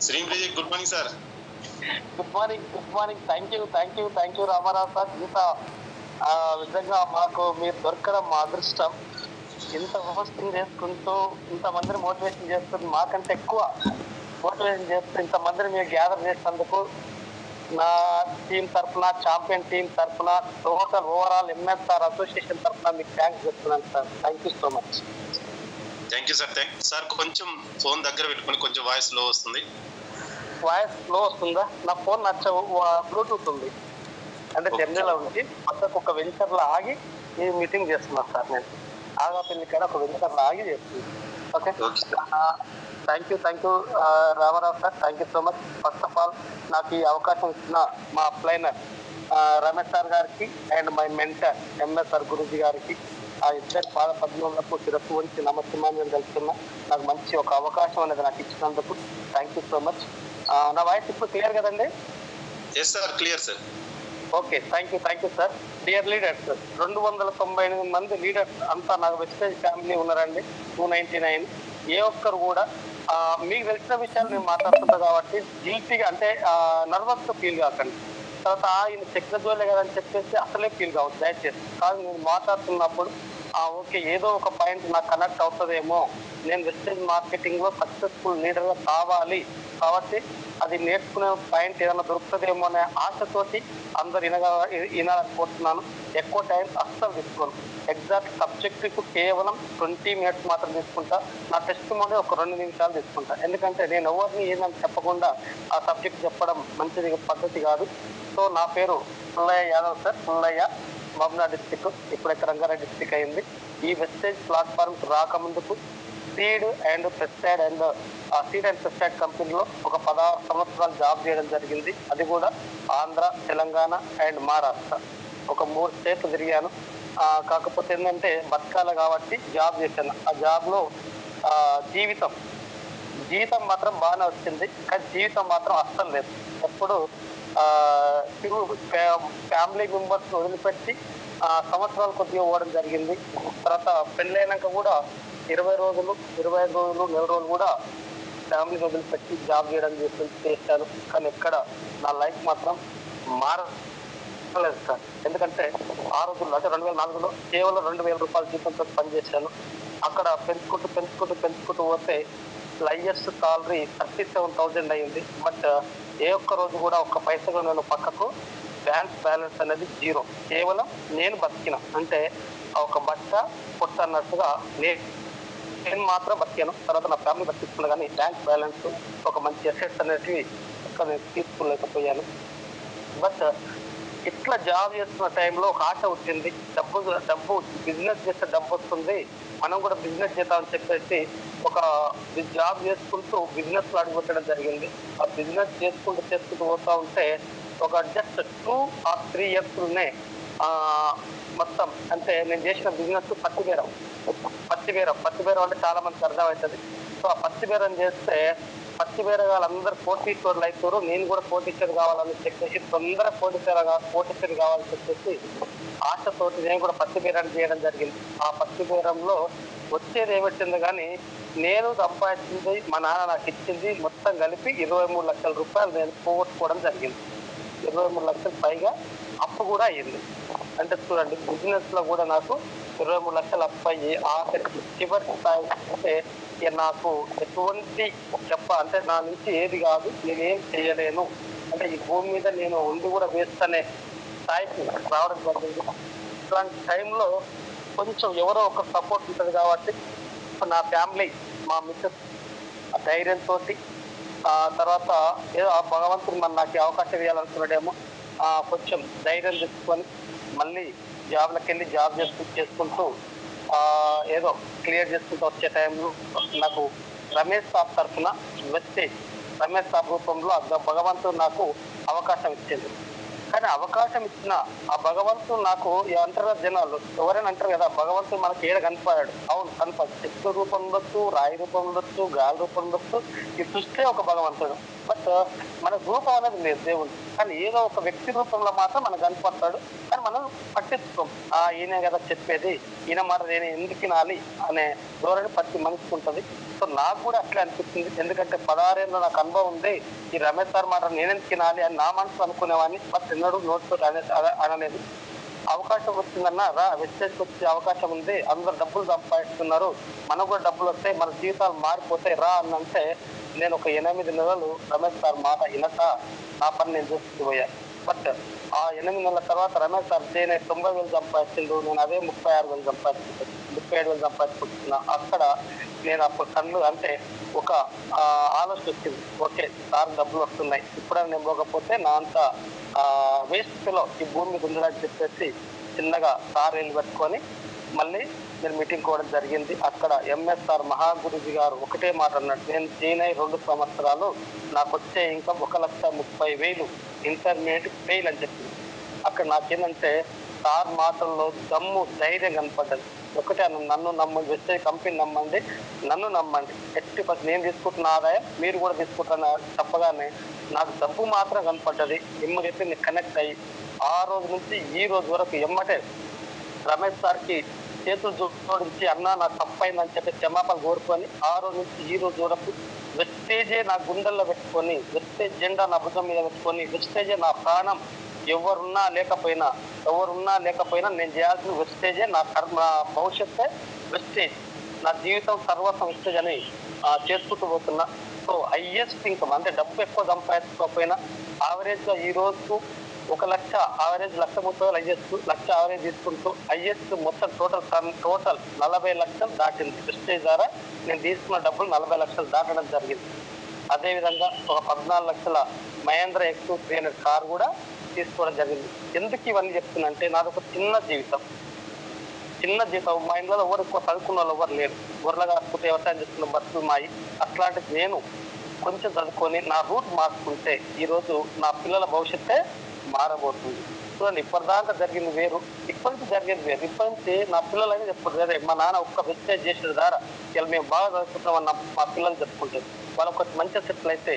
శ్రీంప్రజీ good morning sir. Good morning. Thank you Ramarao sir. ఇంత విధంగా మాకు మీరు దొరకడం మా అదృష్టం. ఇంత హోస్టింగ్ చేసుకుంటూ ఇంతమందిని మోటివేషన్ చేస్తుంది, మాకంటే ఎక్కువ మోటివేషన్ చేస్తూ ఇంతమందిని మీరు గ్యాదర్ చేసినందుకు నా టీం తరఫున, ఛాంపియన్ టీం తరఫున, టోటల్ ఓవరాల్ ఎంఎస్ఆర్ అసోసియేషన్ తరఫున మీకు థ్యాంక్స్ చెప్తున్నాను sir. Thank you so much. Thank you sir. Sir కొంచెం ఫోన్ దగ్గర పెట్టుకొని కొంచెం వాయిస్ లో వస్తుంది. వాయిస్ స్లో వస్తుందా? నా ఫోన్ బ్లూటూత్ ఉంది అంటే జర్నీలో ఉంది. పక్కకు ఒక వెంచర్లో ఆగి ఈ మీటింగ్ చేస్తున్నాను సార్. నేను ఆగాపల్లి కాడ ఒక వెంచర్లో ఆగి చేస్తున్నాను. Okay, thank you Ramarao sir. Thank you so much. First of all నాకు ఈ అవకాశం ఇచ్చిన మా అప్లైనర్ రమేష్ సార్ గారికి and my mentor MSR Guruji గారికి ఆ ఇద్దరు పాద పద్మలకు శిరస్సు వంచి నమస్కారం తెలుస్తున్నా. నాకు మంచి ఒక అవకాశం అనేది నాకు ఇచ్చినందుకు థ్యాంక్ యూ సో మచ్. నా వాయిస్ ఇప్పుడు క్లియర్ కదండి? Clear sir. Okay, thank you sir. Dear leaders, 298 మంది లీడర్స్ అంతా నాకు వెస్టేజ్ ఫ్యామిలీ ఉన్నారండి. 299 ఏ ఒక్కరు కూడా మీకు తెలిసిన విషయాలు నేను మాట్లాడుతుంటా కాబట్టి గిల్టీగా అంటే నర్వస్గా ఫీల్ కాకండి. తర్వాత ఈయన టెక్నాలజీలే కదని చెప్పేసి అసలే ఫీల్ కావచ్చు దయచేసి. కానీ నేను మాట్లాడుతున్నప్పుడు ఓకే ఏదో ఒక పాయింట్ నాకు కనెక్ట్ అవుతుందేమో, నేను వెస్టేజ్ మార్కెటింగ్లో సక్సెస్ఫుల్ లీడర్గా కావాలి కాబట్టి అది నేర్చుకునే పాయింట్ ఏదైనా దొరుకుతుందేమో అనే ఆశతోటి అందరు వినాలనుకుంటున్నాను. ఎక్కువ టైం అస్సలు తీసుకోను. ఎగ్జాక్ట్ సబ్జెక్టుకు కేవలం 20 మినిట్స్ మాత్రం తీసుకుంటా. నా టెస్ట్ మోడే ఒక 2 నిమిషాలు తీసుకుంటా. ఎందుకంటే నేను ఎవరిని ఏందని చెప్పకుండా ఆ సబ్జెక్ట్ చెప్పడం మంచిది పద్ధతి కాదు. సో నా పేరు పుల్లయ్య యాదవ్ సార్. పుల్లయ్య, మహబూబ్నగర్ డిస్టిక్, ఇప్పుడైతే రంగారెడ్డి డిస్టిక్ అయింది. ఈ వెస్టేజ్ ప్లాట్ఫామ్ రాకముందుకు సీడ్ అండ్ పెస్టైడ్ కంపెనీలో ఒక 16 సంవత్సరాలు జాబ్ చేయడం జరిగింది. అది కూడా ఆంధ్ర, తెలంగాణ అండ్ మహారాష్ట్ర ఒక 3 స్టేట్లు తిరిగాను. కాకపోతే ఏంటంటే బతకాలి కాబట్టి జాబ్ చేశాను. ఆ జాబ్లో జీవితం మాత్రం బాగానే వచ్చింది, కానీ జీవితం మాత్రం అస్సలు లేదు. ఎప్పుడు ఫ్యామిలీ మెంబర్స్ వదిలిపెట్టి సంవత్సరాలు కొద్దిగా పోవడం జరిగింది. తర్వాత పెళ్ళైనాక కూడా 20 రోజులు, 25 రోజులు, 1 రోజులు కూడా ఫ్యామిలీ వదిలిపెట్టి జాబ్ చేయడం చేశాను. కానీ ఎక్కడ నా లైఫ్ మాత్రం మారలేదు సార్. ఎందుకంటే ఆ రోజుల్లో అంటే 2004లో కేవలం 2,000 రూపాయల జీతంతో పనిచేశాను. అక్కడ పెంచుకుంటూ పోతే హైయెస్ట్ సాలరీ 37,000 అయింది. బట్ ఏ ఒక్క రోజు కూడా ఒక్క పైసగా నేను పక్కకు బ్యాంక్ బ్యాలెన్స్ అనేది 0. కేవలం నేను బతికిన అంటే ఒక బట్ట పొట్ట అన్నట్టుగా నేను మాత్రం బతికాను. తర్వాత నా ఫ్యామిలీ బతికిస్తున్నా, కానీ బ్యాంక్ బ్యాలెన్స్ ఒక మంచి అసెట్స్ అనేటివి నేను తీసుకోలేకపోయాను. బట్ ఇట్లా జాబ్ చేస్తున్న టైంలో ఒక ఆశ వచ్చింది. డబ్బు బిజినెస్ చేస్తే డబ్బు వస్తుంది, మనం కూడా బిజినెస్ చేద్దామని చెప్పేసి ఒక జాబ్ చేసుకుంటూ బిజినెస్ లో అడుగుపెట్టడం జరిగింది. ఆ బిజినెస్ చేసుకుంటూ పోతా ఉంటే ఒక జస్ట్ 2 or 3 yearsలోనే మొత్తం అంటే నేను చేసిన బిజినెస్ పత్తి బేరం అంటే చాలా మందికి అర్థమవుతుంది. సో ఆ పత్తి బేరం చేస్తే పత్తి బేరగాళ్ళందరూ కోటీశ్వరులు అవుతారు, నేను కూడా కోటీశ్వరు కావాలని చెప్పేసి తొందర కోటీశ్వరు కావాలని చెప్పేసి ఆశతోటి నేను కూడా పత్తి బేరం చేయడం జరిగింది. ఆ పత్తి బేరంలో వచ్చేది ఏమిచ్చింది కానీ నేను సంపాదించింది మా నాన్న నాకు ఇచ్చింది మొత్తం కలిపి 23 లక్షల రూపాయలు నేను పోగొట్టుకోవడం జరిగింది. 23 లక్షలు పైగా అప్పు కూడా అయ్యింది. అంటే చూడండి, బిజినెస్ లో కూడా నాకు 23 లక్షలు అప్పు అయ్యి చివరి స్థాయి అంటే నాకు ఎటువంటి అంటే నా నుంచి ఏది కాదు, నేనేం చేయలేను అంటే ఈ భూమి మీద నేను ఉండి కూడా వేస్తనే స్థాయికి రావడం జరిగింది. ఇలాంటి టైంలో కొంచెం ఎవరో ఒక సపోర్ట్ ఉంటుంది కాబట్టి నా ఫ్యామిలీ, మా మిస్సెస్ ధైర్యంతో తర్వాత ఏదో భగవంతుడు నాకు అవకాశం ఇవ్వాలనుకున్నాడేమో కొంచెం ధైర్యం తెచ్చుకొని మళ్ళీ జాబ్లకు వెళ్ళి జాబ్ చేసుకుంటూ ఏదో క్లియర్ చేసుకుంటూ వచ్చే టైంలో నాకు రమేష్ సాబ్ తరఫున రమేష్ సాబ్ రూపంలో భగవంతుడు నాకు అవకాశం ఇచ్చింది. కానీ అవకాశం ఇచ్చిన ఆ భగవంతుడు నాకు అంటారు కదా జనాలు, ఎవరైనా అంటారు కదా భగవంతుడు మనకి ఏడ కనపడాడు. అవును కనపడు, చెట్టు రూపం ఉండొచ్చు, రాయి రూపం ఉండొచ్చు, గాలి రూపం ఉండొచ్చు, ఇది చూస్తే ఒక భగవంతుడు. బట్ మన రూపం అనేది లేదు దేవుడు, కానీ ఏదో ఒక వ్యక్తి రూపంలో మాత్రం మనకు కనపడతాడు. కానీ మనం పట్టించుకోం, ఈయన కదా చెప్పేది, ఈయన మాట నేను ఎందుకు వినాలి అనే ధోరణి ప్రతి మనిషికి ఉంటుంది. సో నాకు కూడా అట్లే అనిపిస్తుంది, ఎందుకంటే 16 ఏళ్ళు నాకు అనుభవం ఉంది. ఈ రమేష్ సార్ మాట నేనెందుకు వినాలి అని నా మనసు అనుకునేవాడిని, బట్ ఎన్నడూ నోట్తో అనలేదు. అవకాశం వచ్చిందన్నా రా, వెస్టేజ్కి వచ్చే అవకాశం ఉంది, అందరు డబ్బులు సంపాదిస్తున్నారు, మనకు కూడా డబ్బులు వస్తాయి, మన జీవితాలు మారిపోతాయి రా అని అంటే నేను ఒక 8 నెలలు రమేష్ సార్ మాట వినక నా పని నేను చూసుకుపోయా. బట్ ఆ 8 నెలల తర్వాత రమేష్ సార్ నేను 90,000 సంపాదించిండు, నేను అదే 36,000 సంపాదించు 37,000 సంపాదించుకుంటున్నా. అక్కడ నేను అప్పుడు కళ్ళు అంటే ఒక ఆలోచన వచ్చింది, ఓకే సార్ డబ్బులు వస్తున్నాయి, ఇప్పుడైనా నేను పోకపోతే నా అంత వేస్ట్లో ఈ భూమి మీద ఉండడానికి చెప్పేసి చిన్నగా సార్ వెళ్ళి పెట్టుకొని మళ్ళీ నేను మీటింగ్ కూడా జరిగింది. అక్కడ ఎంఎస్ఆర్ మహాగురుజీ గారు ఒకటే మాట అన్నాడు, నేను చేయనై 2 సంవత్సరాలు, నాకు వచ్చే ఇంకా 1,30,000 ఇంటర్మీడియట్ ఫెయిల్ అని చెప్పింది. అక్కడ నాకేంటంటే సార్ మాటల్లో దమ్ము ధైర్యం కనపడ్డది. ఒకటే నన్ను నమ్మండి, వెస్టేజ్ కంపెనీ నమ్మండి, నన్ను నమ్మండి, ఎట్టి పని నేను తీసుకుంటున్న ఆదాయం మీరు కూడా తీసుకుంటున్న చెప్పగానే నాకు డబ్బు మాత్రం కనపడ్డది. ఇమ్మడితే నేను కనెక్ట్ అయ్యి ఆ రోజు నుంచి ఈ రోజు వరకు ఎమ్మటే రమేష్ సార్కి చేతులు జోడించి అన్నా నాకు తప్పైందని చెప్పి క్షమాపణ కోరుకొని ఆ రోజు నుంచి ఈ రోజు వరకు వెస్టేజే నా గుండెల్లో పెట్టుకొని, వెస్టేజ్ జెండా నా భుజం మీద పెట్టుకొని, వెస్టేజే నా ప్రాణం, ఎవరున్నా లేకపోయినా నేను చేయాల్సిన వెస్టేజే, నా కర్మ భవిష్యత్తే వెస్టేజ్, నా జీవితం సర్వస్వం వెస్టేజ్ అని చేసుకుంటూ పోతున్నా. సో హైయెస్ట్ ఇన్కమ్ అంటే డబ్బు ఎక్కువ సంపాదించుకోకపోయినా యావరేజ్గా ఈ రోజుకు 1 లక్ష యావరేజ్, 1,30,000 హైయెస్ట్, 1,00,000 యావరేజ్ తీసుకుంటూ హైయెస్ట్ మొత్తం టోటల్ 40 లక్షలు దాటింది. వెస్టేజ్ ద్వారా నేను తీసుకున్న డబ్బులు 40 లక్షలు దాటడం జరిగింది. అదేవిధంగా ఒక 14 లక్షల మహేంద్ర X2 300 కార్ కూడా తీసుకోవడం జరిగింది. ఎందుకు ఇవన్నీ చెప్తున్నా అంటే నాది ఒక చిన్న జీవితం, మా ఇంట్లో ఎవరు ఎక్కువ చదువుకున్న వాళ్ళు ఎవరు లేరు, గొర్రెలు కాకపోతే వ్యవసాయం చేస్తున్న బస్సులు మాయి. అట్లాంటిది నేను కొంచెం చదువుకొని నా రూట్ మార్చుకుంటే ఈరోజు నా పిల్లల భవిష్యత్తే మారబోతుంది. చూడండి ఇప్పటిదాకా జరిగింది వేరు, ఇప్పటి నుంచి జరిగేది వేరు. ఇప్పటి నుంచి నా పిల్లలు అనేది చెప్పుకుంటారు, అదే మా నాన్న ఒక్క వెస్టేజ్ చేసిన ద్వారా ఇలా మేము బాగా చదువుకుంటామని మా పిల్లలు చెప్పుకుంటారు. వాళ్ళకి ఒక మంచి సెటిల్ అయితే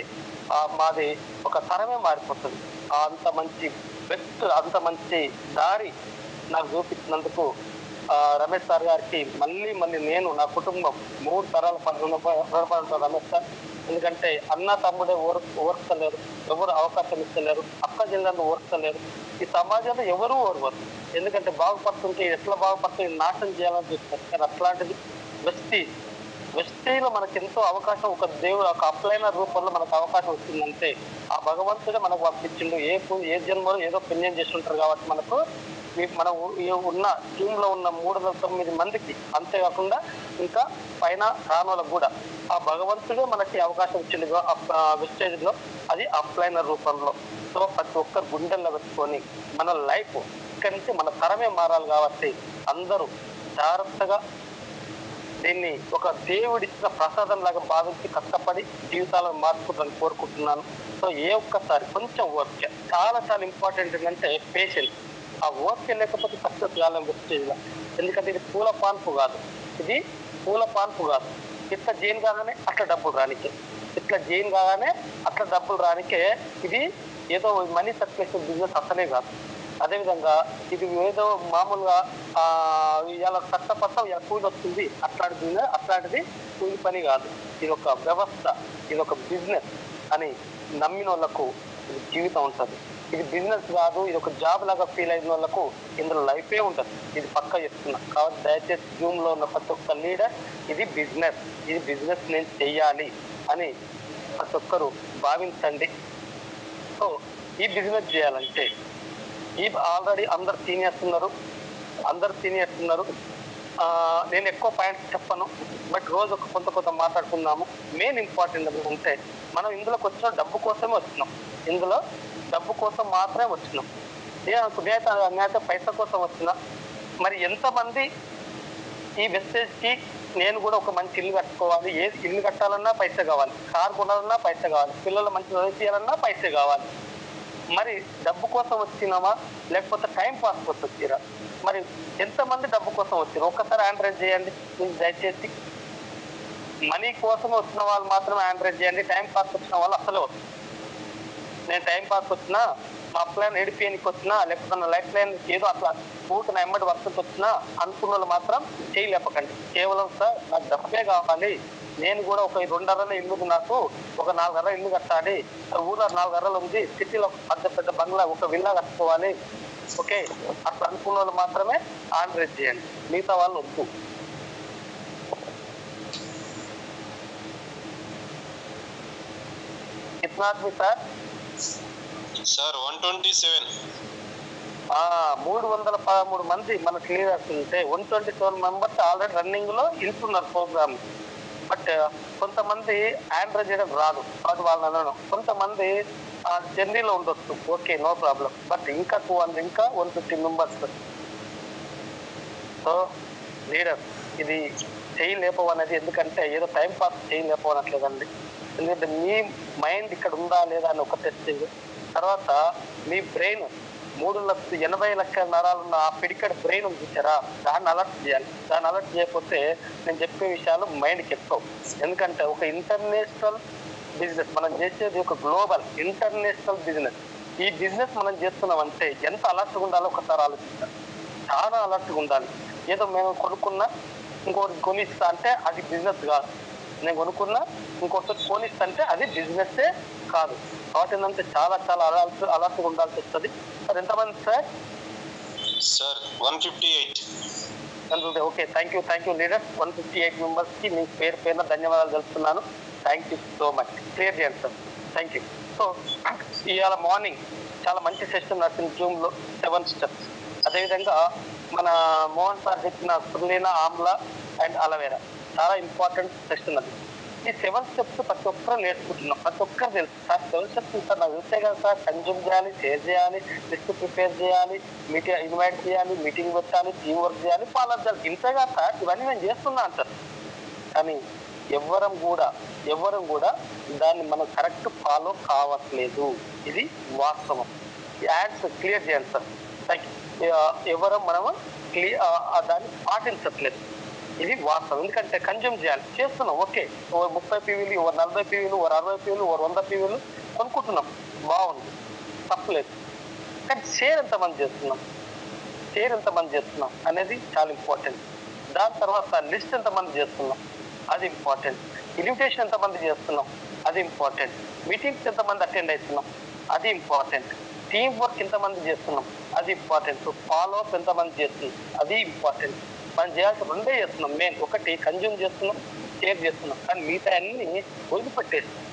మాది ఒక తరమే మారిపోతుంది. అంత మంచి వ్యక్తులు, అంత మంచి దారి నాకు చూపించినందుకు రమేష్ సార్ గారికి మళ్ళీ నేను నా కుటుంబం 3 తరాల రుణపడి రమేష్ సార్. ఎందుకంటే అన్న తమ్ముడే ఓర్చలేరు, ఎవరు అవకాశం ఇస్తలేరు, అక్క జిల్లాను ఓర్చలేరు, ఈ సమాజంలో ఎవరూ ఓర్వరు. ఎందుకంటే బాగుపడుతుంటే ఎట్లా బాగుపడుతుంది నాశనం చేయాలని చూస్తారు. కానీ అట్లాంటిది వెస్టీలో మనకి ఎంతో అవకాశం, ఒక దేవుడు ఒక అప్లైనర్ రూపంలో మనకు అవకాశం వచ్చిందంటే ఆ భగవంతుడే మనకు పంపించిండు. ఏ జన్మలో ఏదో పుణ్యం చేసి ఉంటారు కాబట్టి మనకు మనం ఉన్న టీంలో ఉన్న 309 మందికి, అంతేకాకుండా ఇంకా పైన రానోళ్ళకు కూడా ఆ భగవంతుడే మనకి అవకాశం ఇచ్చింది వెస్టేజ్లో, అది అప్లైనర్ రూపంలో. సో ప్రతి ఒక్కరు గుండెల్లో పెట్టుకొని మన లైఫ్ ఇక్కడి నుంచి మన తరమే మారాలి కాబట్టి అందరూ జాగ్రత్తగా దీన్ని ఒక దేవుడిచ్చిన ప్రసాదం లాగా భావించి కష్టపడి జీవితాలను మార్చుకుంటారని కోరుకుంటున్నాను. సో ఒక్కసారి కొంచెం ఓర్క చాలా ఇంపార్టెంట్ ఏంటంటే పేషెన్స్. ఆ ఓర్క లేకపోతే సక్సెస్ కాలేం వెస్టేజ్లో. ఎందుకంటే ఇది పూల పాన్పు కాదు, ఇట్లా జైన్ కాగానే అట్లా డబ్బులు రానికే, ఇది ఏదో మనీ సర్క్యులేషన్ బిజినెస్ అసలే కాదు. అదేవిధంగా ఇది ఏదో మామూలుగా ఇలా కష్టపడతాం ఇలా కూలి వస్తుంది అట్లాంటిది కూలి పని కాదు. ఇది ఒక వ్యవస్థ, ఇది ఒక బిజినెస్ అని నమ్మిన వాళ్ళకు జీవితం ఉంటుంది. ఇది బిజినెస్ కాదు, ఇది ఒక జాబ్ లాగా ఫీల్ అయిన వాళ్ళకు ఇందులో లైఫే ఉంటుంది. ఇది పక్కా చెప్తున్నా. కాబట్టి దయచేసి జూమ్లో ఉన్న ప్రతి ఒక్క లీడర్ ఇది బిజినెస్ నేను చెయ్యాలి అని ప్రతి ఒక్కరు భావించండి. సో ఈ బిజినెస్ చేయాలంటే ఆల్రెడీ అందరు సీనియర్స్ ఉన్నారు. నేను ఎక్కువ పాయింట్స్ చెప్పను, బట్ రోజు కొంత మాట్లాడుకుందాము. మెయిన్ ఇంపార్టెంట్ అంటే మనం ఇందులోకి వచ్చిన డబ్బు కోసమే వచ్చినాం, మాత్రమే వచ్చినాం. నేనైతే పైసా కోసం వచ్చినా. మరి ఎంతమంది ఈ వెస్టేజ్కి నేను కూడా ఒక మంచి ఇల్లు కట్టుకోవాలి, ఏ ఇల్లు కట్టాలన్నా పైసా కావాలి, కారు కొనాలన్నా పైసా కావాలి, పిల్లలు మంచి చదివించాలన్నా పైసా కావాలి. మరి డబ్బు కోసం వచ్చినామా లేకపోతే టైం పాస్ కోసం వచ్చిరా? మరి ఎంతమంది డబ్బు కోసం వచ్చారు ఒక్కసారి ఆండ్రాయిడ్ చేయండి ప్లీజ్ దయచేసి. మనీ కోసం వచ్చిన వాళ్ళు మాత్రమే ఆండ్రాయిడ్ చేయండి, టైం పాస్ వచ్చిన వాళ్ళు అసలే వస్తుంది. నేను టైం పాస్ వచ్చినా, మా అప్లైన్ ఏడిపియనికి వచ్చినా, లేకపోతే నా లైఫ్ లైన్ ఏదో అట్లా పూర్తి నా ఎమ్మటి వర్షంకి వచ్చినా అనుకున్న వాళ్ళు మాత్రం చేయలేపకండి. కేవలం సార్ నాకు డబ్బే కావాలి, నేను కూడా ఒక 2 అర్రల ఇల్లు, నాకు ఒక 4 అర్రల ఇల్లు కట్టాలి, ఊళ్ళో 4 అర్రలు ఉంది, సిటీలో పెద్ద బంగ్లా ఒక విల్లా కట్టుకోవాలి, ఓకే అట్లా అనుకున్న వాళ్ళు మాత్రమే ఆండ్రాయిడ్ చేయండి, మిగతా వాళ్ళు వద్దు. ఇట్నాట్ మీ సార్ సార్ 127 313 మంది మన క్లియర్స్ ఉంటే 127 మెంబర్స్ ఆల్రెడీ రన్నింగ్ లో ఇంటున్నారు ప్రోగ్రామ్. బట్ కొంతమంది ఆండ్రాయిడ్ చేయడం రాదు, అది వాళ్ళని అనను. కొంతమంది జర్నీలో ఉండొచ్చు, ఓకే నో ప్రాబ్లం. బట్ ఇంకా 150 మెంబర్స్. సో లీడర్ ఇది చేయలేపవు అనేది, ఎందుకంటే ఏదో టైం పాస్ చేయలేపవనట్లేదండి. ఎందుకంటే మీ మైండ్ ఇక్కడ ఉందా లేదా అని ఒక టెస్టింగ్. తర్వాత మీ బ్రెయిన్ 380 లక్షల నరాలున్న ఆ పిడికడ బ్రెయిన్ చూసారా, దాన్ని అలర్ట్ చేయాలి. దాన్ని అలర్ట్ చేయకపోతే నేను చెప్పే విషయాలు మైండ్కి ఎక్కువ. ఎందుకంటే ఒక ఇంటర్నేషనల్ బిజినెస్ మనం చేసేది, ఒక గ్లోబల్ ఇంటర్నేషనల్ బిజినెస్. ఈ బిజినెస్ మనం చేస్తున్నామంటే ఎంత అలర్ట్గా ఉండాలో ఒకసారి ఆలోచిస్తాం. చాలా అలర్ట్గా ఉండాలి. ఏదో మేము కొనుక్కున్నా ఇంకోటి కొనిస్తా అంటే అది బిజినెస్ కాదు, నేను కొనుక్కున్నా ఇంకొకటి కొనిస్తా అంటే అది బిజినెస్సే కాదు. కాబట్టి ఏంటంటే చాలా చాలా అలర్ట్గా ఉండాల్సి వస్తుంది. సార్ ఎంతమంది sir? Sir 158. Okay thank you leader. 158 మెంబర్స్కి మీ పేరున ధన్యవాదాలు తెలుపుతున్నాను. Thank you so much. Clear చేయండి సార్, థ్యాంక్ యూ. సో ఇవాళ మార్నింగ్ చాలా మంచి సెషన్ నడిచింది జూమ్లో, 7 స్టెప్స్. అదేవిధంగా మన మోహన్ సార్ చెప్పిన స్పిరులినా, ఆమ్లా అండ్ అలోవెరా చాలా ఇంపార్టెంట్ సెషన్ అది. ఈ 7 స్టెప్స్ ప్రతి ఒక్కరు నేర్చుకుంటున్నాం, ప్రతి ఒక్కరు తెలుసు సార్. 7 స్టెప్స్ సార్ నాకు తెలిసే కదా సార్. కన్జ్యూమ్ చేయాలి, షేర్ చేయాలి, లిస్ట్ ప్రిపేర్ చేయాలి, మీటింగ్ ఇన్వైట్ చేయాలి, మీటింగ్ పెట్టాలి, టీం వర్క్ చేయాలి, ఫాలో చేయాలి, ఇంతే కదా సార్. ఇవన్నీ నేను చేస్తున్నాను సార్. కానీ ఎవరం కూడా దాన్ని మనం కరెక్ట్ ఫాలో కావట్లేదు, ఇది వాస్తవం. యాడ్స్ క్లియర్ చేయాలి సార్. ఎవరం మనము దాన్ని పాటించట్లేదు, ఇది వాస్తవం. ఎందుకంటే కన్జ్యూమ్ చేస్తున్నాం, ఓకే 30 పీవీలు, 40 పీవీలు, 60 పీవీలు, 100 పీవీలు కొనుక్కుంటున్నాం, బాగుంది, తప్పలేదు. కానీ షేర్ ఎంతమంది చేస్తున్నాం అనేది చాలా ఇంపార్టెంట్. దాని తర్వాత లిస్ట్ ఎంతమంది చేస్తున్నాం అది ఇంపార్టెంట్. ఇన్విటేషన్ ఎంతమంది చేస్తున్నాం అది ఇంపార్టెంట్. మీటింగ్స్ ఎంతమంది అటెండ్ అవుతున్నాం అది ఇంపార్టెంట్. టీం వర్క్ ఎంతమంది చేస్తున్నాం అది ఇంపార్టెంట్. ఫాలో అప్ ఎంతమంది చేస్తున్నాం అది ఇంపార్టెంట్. మనం చేయాల్సిన 2 చేస్తున్నాం మెయిన్. ఒకటి కన్జ్యూమ్ చేస్తున్నాం, షేర్ చేస్తున్నాం. కానీ మిగతా అన్ని వదిలిపెట్టేస్తున్నాం,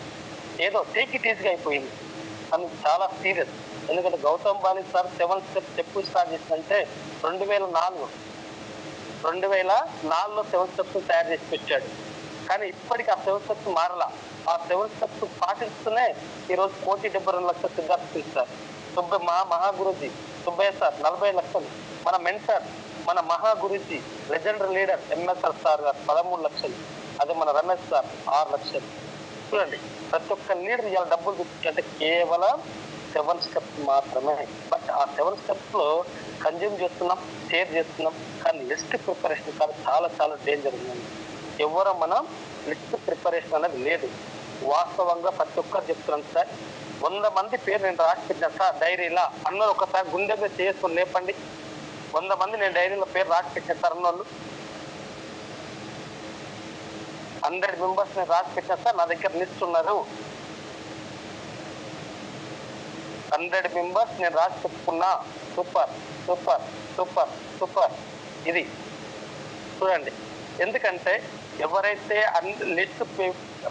ఏదో టేక్ ఇట్ ఈజీగా అయిపోయింది. అని చాలా సీరియస్. ఎందుకంటే గౌతమ్ బాలి సార్ 7 స్టెప్స్ ఎప్పుడు స్టార్ట్ చేసిందంటే 2004లో 7 స్టెప్స్ తయారు చేసి పెట్టాడు. కానీ ఇప్పటికీ ఆ 7 స్టెప్స్ మారలా. ఆ 7 స్టెప్స్ పాటిస్తూనే ఈరోజు 1,72,00,000 సిద్ధార్థ సార్, మహాగురుజీ సుబ్బయ్య సార్ 40 లక్షలు, మన మెంటర్ మన Mahaguruji legendary leader MSR sir గారు 13 లక్షలు, అదే మన రమేష్ సార్ 6 లక్షలు. చూడండి ప్రతి ఒక్క లీడర్ ఇవాళ డబ్బులు చూపించాలంటే కేవలం 7 స్టెప్స్ మాత్రమే. బట్ ఆ 7 స్టెప్స్ లో కన్జ్యూమ్ చేస్తున్నాం, షేర్ చేస్తున్నాం, కానీ లిస్ట్ ప్రిపరేషన్ కాదు, చాలా చాలా డేంజర్ ఉందండి. ఎవరో మనం లిస్ట్ ప్రిపరేషన్ అనేది లేదు. వాస్తవంగా ప్రతి ఒక్కరు చెప్తున్నాను సార్. 100 మంది పేరు నేను రాసి పెట్టాను సార్ డైరీలా. అందరూ ఒకసారి గుండె మీద చేసుకొని లేపండి. 100 మంది నేను డైరీలో పేరు రాసి పెట్టాను సార్ అన్నోళ్ళు. 100 మెంబర్స్ నేను రాసి పెట్టాను సార్, నా దగ్గర లిస్ట్ ఉన్నారు. 100 మెంబర్స్ నేను రాసి పెట్టుకున్నా. Super super super super. ఇది చూడండి, ఎందుకంటే ఎవరైతే లిస్ట్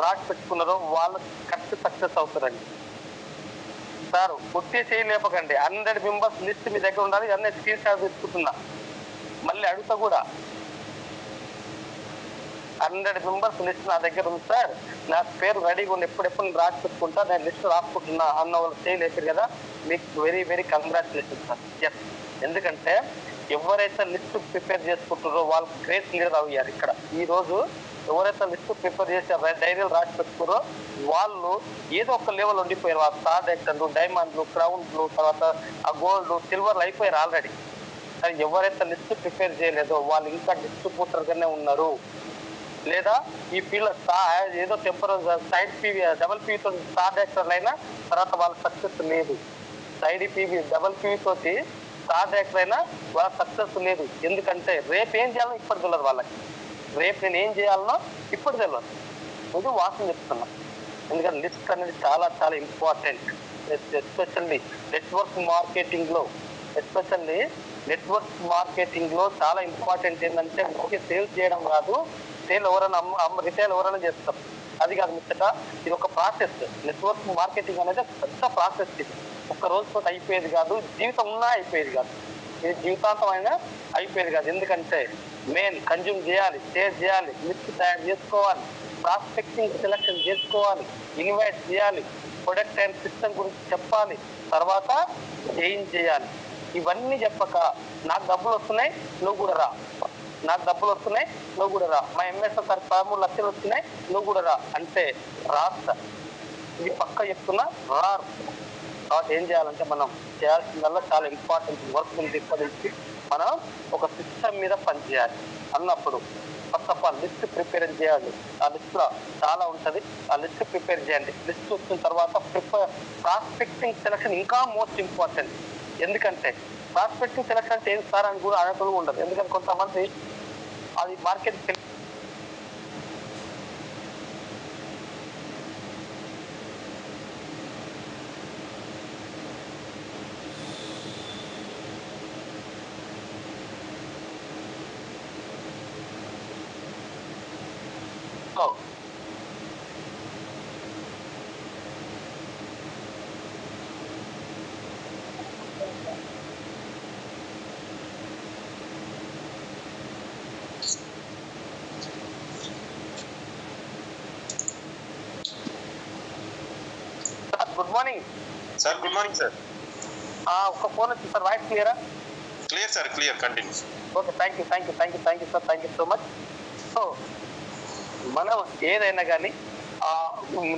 రాసి పెట్టుకున్నారో వాళ్ళు కరెక్ట్ సక్సెస్ అవుతారండి. సార్ గుర్తి చేయలేపకండి. 100 మెంబర్స్ లిస్ట్ మీ దగ్గర ఉండాలి. అన్నీ స్క్రీన్ షాట్ తీసుకుంటున్నా, మళ్ళీ అడుగుతా కూడా. 100 మెంబర్స్ లిస్ట్ నా దగ్గర ఉంది సార్, నా పేరు రెడీగా ఉంది, ఎప్పుడెప్పుడు నేను రాసి పెట్టుకుంటా, నేను లిస్ట్ రాసుకుంటున్నా అన్న వాళ్ళు చేయలేపారు కదా, మీకు very very congratulation sir. Yes, ఎందుకంటే ఎవరైతే లిస్ట్ ప్రిపేర్ చేసుకుంటారో వాళ్ళు గ్రేట్ లీడర్ అయ్యారు. ఇక్కడ ఈ రోజు ఎవరైతే లిస్ట్ ప్రిపేర్ చేసి డైరీలు రాసి పెట్టుకున్నారో వాళ్ళు ఏదో ఒక లెవెల్ ఉండిపోయారు. ఆ స్టార్ డైరెక్టర్లు, డైమండ్లు, క్రౌన్లు, తర్వాత ఆ గోల్డ్, సిల్వర్లు అయిపోయారు ఆల్రెడీ. కానీ ఎవరైతే లిస్ట్ ప్రిపేర్ చేయలేదో వాళ్ళు ఇంకా డిస్ట్రిబ్యూటర్ గానే ఉన్నారు. లేదా ఈ ఫీల్డ్ ఏదో టెంపరీ సైడ్ పీవీ డబల్ పీవీతో స్టార్ డైరెక్టర్లు అయినా తర్వాత వాళ్ళ సక్సెస్ లేదు. సైడ్ పీవీ డబల్ పీవీ తోటి స్టార్ డైరెక్టర్ అయినా వాళ్ళ సక్సెస్ లేదు. ఎందుకంటే రేపు ఏం చేయాలో ఇప్పుడు తెలియదు వాళ్ళకి. రేపు నేను ఏం చేయాలనో ఇప్పుడు తెలియదు. ఇది వాసన చెప్తున్నా. ఎందుకంటే లిస్ట్ అనేది చాలా చాలా ఇంపార్టెంట్. ఎస్పెషల్లీ నెట్వర్క్ మార్కెటింగ్ లో చాలా ఇంపార్టెంట్ ఏంటంటే ఓకే సేల్ చేయడం కాదు, సేల్ ఎవరైనా రిటైల్ ఎవరైనా చేస్తాం, అది కాదు ముచ్చట. ఇది ఒక ప్రాసెస్. నెట్వర్క్ మార్కెటింగ్ అనేది పెద్ద ప్రాసెస్. ఇది ఒక్క రోజుతో అయిపోయేది కాదు, జీవితం ఉన్నా అయిపోయేది కాదు, ఇది జీవితాంతం అయినా అయిపోయేది కాదు. ఎందుకంటే మెయిన్ కన్జ్యూమ్ చేయాలి, షేర్ చేయాలి, లిస్ట్ తయారు చేసుకోవాలి, ప్రాస్పెక్టింగ్ సెలెక్షన్ చేసుకోవాలి, ఇన్వైట్ చేయాలి, ప్రొడక్ట్ అండ్ సిస్టమ్ గురించి చెప్పాలి, తర్వాత చేంజ్ చేయాలి. ఇవన్నీ చెప్పక నాకు డబ్బులు వస్తున్నాయి నువ్వు కూడా రా, నాకు డబ్బులు వస్తున్నాయి నువ్వు కూడా రా, మా ఎంఎస్ఎల్ 13 లక్షలు వస్తున్నాయి నువ్వు కూడా రా అంటే రాస్తా. ఇది పక్క చెప్తున్నా రారు. కాబట్టి ఏం చేయాలంటే మనం చేయాల్సిందల్లా చాలా ఇంపార్టెంట్ వర్క్ ఉంది. ఇప్పటి నుంచి మనం ఒక సిస్టమ్ మీద పనిచేయాలి అన్నప్పుడు first of all list prepare చేయాలి. ఆ లిస్ట్ లో చాలా ఉంటది, ఆ లిస్ట్ ప్రిపేర్ చేయండి. లిస్ట్ వచ్చిన తర్వాత ప్రాస్పెక్టింగ్ సెలక్షన్ ఇంకా మోస్ట్ ఇంపార్టెంట్. ఎందుకంటే ప్రాస్పెక్టింగ్ సెలక్షన్ అంటే ఏం సార్ అని కూడా అనటం ఉండదు. ఎందుకంటే కొంతమంది అది market good morning sir. Good morning sir. ఒక ఫోన్ వచ్చింది సార్. వాయిస్ క్లియరా? Clear sir, clear. Continue. Okay, thank you sir, thank you so much. So మనం ఏదైనా కానీ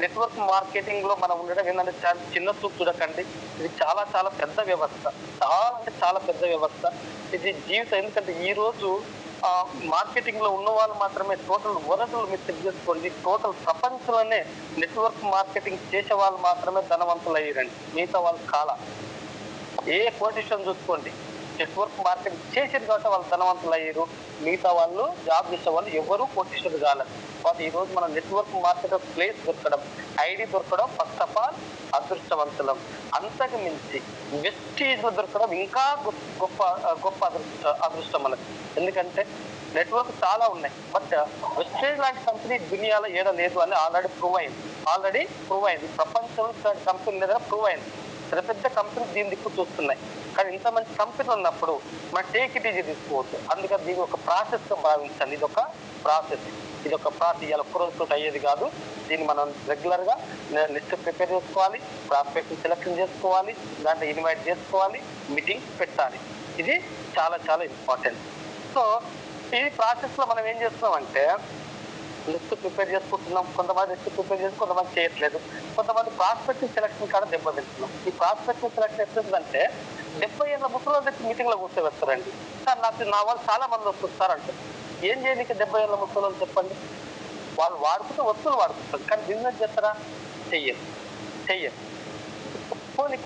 నెట్వర్క్ మార్కెటింగ్ లో మనం ఉండడం ఏంటంటే చాలా చిన్న చూపు చూడకండి. ఇది చాలా చాలా పెద్ద వ్యవస్థ, చాలా అంటే చాలా పెద్ద వ్యవస్థ ఇది జీవితం. ఎందుకంటే ఈ రోజు మార్కెటింగ్ లో ఉన్న వాళ్ళు మాత్రమే టోటల్ వరదలు మీరు చెక్ చేసుకోండి. టోటల్ ప్రపంచంలోనే నెట్వర్క్ మార్కెటింగ్ చేసే వాళ్ళు మాత్రమే ధనవంతులు అయ్యారండి. మిగతా వాళ్ళు కాలా. ఏ పొజిషన్ చూసుకోండి, నెట్వర్క్ మార్కెటింగ్ చేసేది కాబట్టి వాళ్ళు ధనవంతులు అయ్యారు. మిగతా వాళ్ళు జాబ్ చేసే వాళ్ళు ఎవరు పొజిషన్ కాలేదు. కాబట్టి ఈ రోజు మన నెట్వర్క్ మార్కెట్ ప్లేస్ దొరకడం, ఐడి దొరకడం ఫస్ట్ ఆఫ్ ఆల్ అదృష్టవంతులం. అంతకు మించి వెస్టీజ్ దొరకడం ఇంకా గొప్ప గొప్ప అదృష్టం మనకి. ఎందుకంటే నెట్వర్క్ చాలా ఉన్నాయి, బట్ వెస్టేజ్ లాంటి కంపెనీ దునియాలో ఏదో లేదు అని ఆల్రెడీ ప్రూవ్ అయింది. ప్రపంచంలో కంపెనీ లేదా ప్రూవ్ అయింది. పెద్ద పెద్ద కంపెనీ దీని దిక్కు చూస్తున్నాయి. కానీ ఇంత మంచి కంపెనీ ఉన్నప్పుడు మనం టేక్ ఇట్ ఈజీ తీసుకోవద్దు. అందుకని దీన్ని ఒక ప్రాసెస్ గా భావించండి. ఇది ఒక ప్రాసెస్. ఇలా ఒక్క రోజుతో అయ్యేది కాదు. దీన్ని మనం రెగ్యులర్ గా లిస్ట్ ప్రిపేర్ చేసుకోవాలి, ప్రాస్పెక్ట్ సెలెక్షన్ చేసుకోవాలి, దాంట్లో ఇన్వైట్ చేసుకోవాలి, మీటింగ్ పెట్టాలి. ఇది చాలా చాలా ఇంపార్టెంట్. సో ఈ ప్రాసెస్ లో మనం ఏం చేస్తున్నామంటే లిస్ట్ ప్రిపేర్ చేసుకుంటున్నాం. కొంతమంది లిస్ట్ ప్రిపేర్ చేసి కొంతమంది చేయట్లేదు. కొంతమంది ప్రాస్పెక్టివ్ సెలక్షన్ కాడ దెబ్బతింటున్నాం. ఈ ప్రాస్పెక్టివ్ సెలక్షన్ ఎట్లుందంటే 70 ఏళ్ళ ముసలి వచ్చి మీటింగ్ లో కూర్చోబెడతారండి. సార్ నా వాళ్ళు చాలా మంది వస్తుంటారంటే ఏం చేయడానికి 70 ఏళ్ళ ముసలి చెప్పండి. వాళ్ళు వాడుకుంటే వస్తువులు వాడుకుంటారు, కానీ బిజినెస్ చేస్తారా? చెయ్యరు.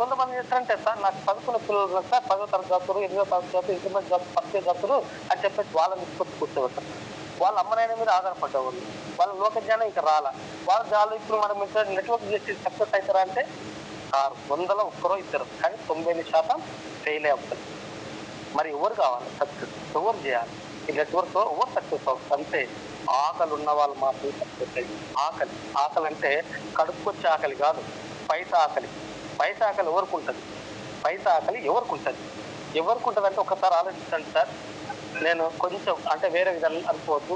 కొంతమంది చేస్తారంటే సార్ నాకు చదువుకున్న పిల్లలు సార్ 10వ తరగతి చదువుతారు, 8వ తరగతి చదువుతారు, ఇంటర్మీడియట్ చదువు, ఫస్ట్ ఇయర్ చదువుతారు అని చెప్పేసి వాళ్ళని తీసుకొచ్చి కూర్చోబెడతారు. వాళ్ళ అమ్మనాయన మీద ఆధారపడ్డవాళ్ళు, వాళ్ళ లోక జ్ఞానం ఇంకా రాలా. వాళ్ళ జాలు ఇప్పుడు మనం నెట్వర్క్ చేసి సక్సెస్ అవుతారా అంటే 100లో ఒక్కరో ఇద్దరు, కానీ 90% ఫెయిల్ అవుతారు. మరి ఎవరు కావాలి సక్సెస్? ఎవరు చేయాలి ఈ నెట్వర్క్ లో? ఎవరు సక్సెస్ అవుతుంది అంటే ఆకలి ఉన్న వాళ్ళు మాత్రమే సక్సెస్ అయ్యి. ఆకలి అంటే కడుపుకొచ్చే ఆకలి కాదు, పైసా ఆకలి ఎవరికి ఉంటుంది? ఎవరికి ఉంటుంది అంటే ఒకసారి ఆలోచించండి సార్. నేను కొంచెం అంటే వేరే విధానం అనుకోవద్దు.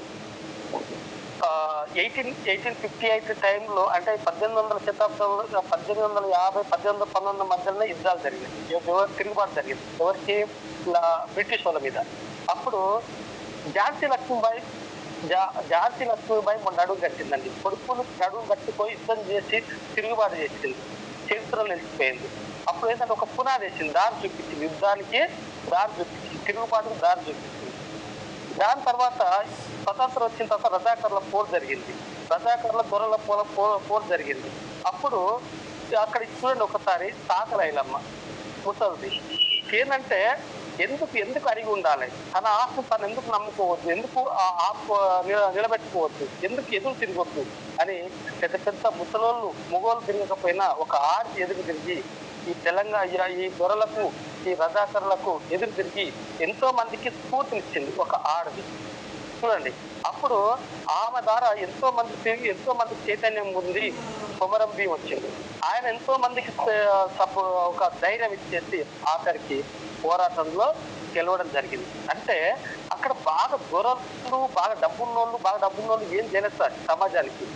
1858 టైంలో అంటే 1800 శతాబ్దంలో 1850 1819 మధ్యలో యుద్ధాలు జరిగాయి. ఎవరు తిరుగుబాటు జరిగింది? ఎవరికి? బ్రిటిష్ వాళ్ళ మీద. అప్పుడు ఝాన్సీ లక్ష్మీబాయి ఝాన్సీ లక్ష్మీబాయి మొన్న నడుము కట్టిందండి. కొడుకులు నడుము కట్టిపోయి యుద్ధం చేసి తిరుగుబాటు చేసింది, చరిత్రలో నిలిచిపోయింది. అప్పుడు ఏంటంటే ఒక పునాది వేసింది, దారి చూపించింది, యుద్ధానికి దారి చూపించింది, తిరుగుబాటుకు దారి చూపించింది. దాని తర్వాత స్వతంత్రం వచ్చిన తర్వాత రజాకర్ల పోరు జరిగింది, రజాకర్ల గొర్రెల పోరు జరిగింది. అప్పుడు అక్కడ చూడండి ఒకసారి సాకలైలమ్మ ముసలిది ఏంటంటే ఎందుకు అడిగి ఉండాలి, తన ఆస్తి తను ఎందుకు నమ్ముకోవద్దు, ఎందుకు నిలబెట్టుకోవద్దు, ఎందుకు ఎదురు తిరగొద్దు అని పెద్ద పెద్ద ముసలోళ్ళు మొగోళ్ళు తిరగకపోయినా ఒక ఆర్చి ఎదురు తిరిగి ఈ తెలంగాణ ఈ దొరలకు ఈ రజాకర్లకు ఎదురు తిరిగి ఎంతో మందికి స్ఫూర్తినిచ్చింది ఒక ఆడది. చూడండి అప్పుడు ఆమె ద్వారా ఎంతో మంది తిరిగి ఎంతో మందికి చైతన్యం ఉంది. కొమరం భీం వచ్చింది, ఆయన ఎంతో మందికి ఒక ధైర్యం ఇచ్చేసి ఆఖరికి పోరాటంలో గెలవడం జరిగింది. అంటే అక్కడ బాగా దొరలు బాగా డబ్బున్నోళ్ళు ఏం చేయలేదు సార్ సమాజానికి.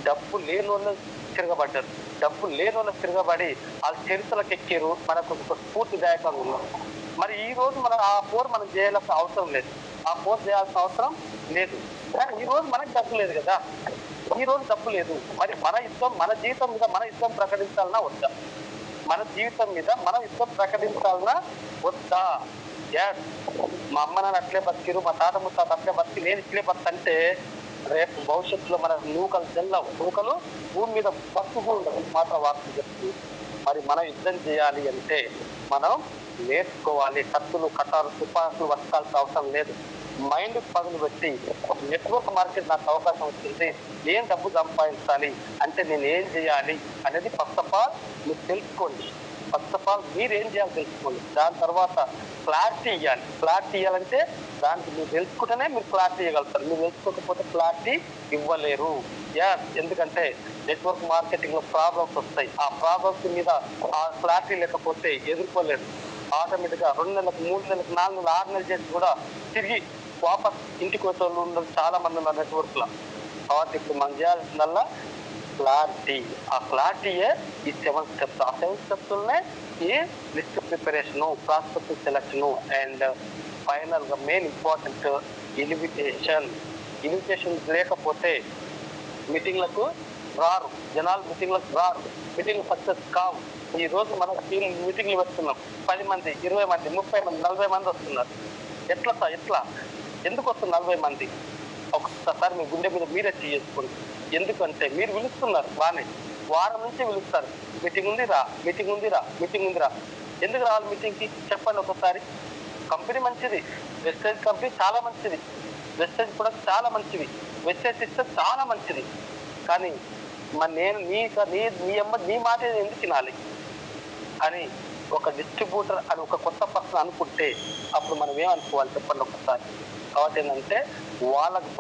డబ్బు లేని వాళ్ళు తిరగబడ్డారు, డబ్బు లేని వాళ్ళు తిరగబడి వాళ్ళ చరిత్రలకు ఎక్కారు, మనకు ఒక స్ఫూర్తిదాయకంగా ఉన్నారు. మరి ఈ రోజు ఆ పోరు మనం చేయాల్సిన అవసరం లేదు, ఆ పోరు చేయాల్సిన అవసరం లేదు. కానీ ఈ రోజు మనకు డబ్బు లేదు కదా, ఈ రోజు డబ్బు లేదు. మరి మన జీవితం మీద మన ఇష్టం ప్రకటించాలన్నా వద్దా, మన జీవితం మీద మనం ఇష్టం ప్రకటించాలన్నా వద్దా? మా అమ్మ నాన్న అట్లే బతికిరు, మా తాత ముత్తాత అట్లే బతికి నేను ఇట్లే బతి అంటే రేపు భవిష్యత్తులో మన నూకలు భూమి మీద బతుకు మాత్రం వార్తలు చెప్తూ మరి మనం యుద్ధం చేయాలి అంటే మనం నేర్చుకోవాలి. కత్తులు కటారు తుపాకులు వస్తాల్సిన అవసరం లేదు. మైండ్ పదులు పెట్టి నెట్వర్క్ మార్కెట్ నాకు అవకాశం వచ్చింది, ఏం డబ్బు సంపాదించాలి అంటే నేను ఏం చేయాలి అనేది ఫస్ట్ ఆఫ్ ఆల్ మీరు తెలుసుకోండి. ఫస్ట్ ఆఫ్ ఆల్ మీరు ఏం చేయాలి తెలుసుకోండి. దాని తర్వాత క్లారిటీ ఇవ్వాలి. క్లారిటీ ఇవ్వాలంటే దానికి మీరు తెలుసుకుంటేనే మీరు క్లారిటీ ఇవ్వగలుగుతారు. మీరు తెలుసుకోకపోతే క్లారిటీ ఇవ్వలేరు. ఎందుకంటే నెట్వర్క్ మార్కెటింగ్ లో ప్రాబ్లమ్స్ వస్తాయి. ఆ ప్రాబ్లమ్స్ మీద ఆ క్లారిటీ లేకపోతే ఎదుర్కోలేరు. ఆటోమేటిక్ గా 2 నెలలకు 3 నెలలకు 4 నెలలు 6 నెలలు చేసి కూడా తిరిగి వాపస్ ఇంటికి వచ్చే వాళ్ళు చాలా మంది ఉన్నారు నెట్వర్క్ లో. కాబట్టి ఇప్పుడు మనం చేయాల్సిందల్లా క్లారిటీ. ఆ క్లారిటీయే ఈ 7 స్టెప్స్. ఆ 7 స్టెప్స్ ఈ list preparation, prospective selection and final గా మెయిన్ ఇంపార్టెంట్ ఇన్విటేషన్ లేకపోతే మీటింగ్లకు రారు జనాలు, మీటింగ్లకు రారు, మీటింగ్ సక్సెస్ కావు. ఈ రోజు మనం మీటింగ్లు పెడుతున్నాం, 10 మంది 20 మంది 30 మంది 40 మంది వస్తున్నారు. ఎట్లా ఎందుకు వస్తుంది 40 మంది? ఒక్కసారి మీ గుండె మీద మీరే చేసుకోండి. ఎందుకంటే మీరు పిలుస్తున్నారు బాగానే, వారం నుంచి పిలుస్తారు, మీటింగ్ ఉందిరా. ఎందుకు రావాలి మీటింగ్కి చెప్పండి ఒకసారి. కంపెనీ మంచిది, వెస్టేజ్ కంపెనీ చాలా మంచిది, వెస్టేజ్ ప్రొడక్ట్ చాలా మంచివి, వెస్టేజ్ సిస్టమ్ చాలా మంచిది. కానీ మరి నేను నీ మాట ఎందుకు తినాలి అని ఒక డిస్ట్రిబ్యూటర్ అని ఒక కొత్త పర్సన్ అనుకుంటే అప్పుడు మనం ఏమనుకోవాలి చెప్పండి ఒకసారి. కాబట్టి ఏంటంటే వాళ్ళకు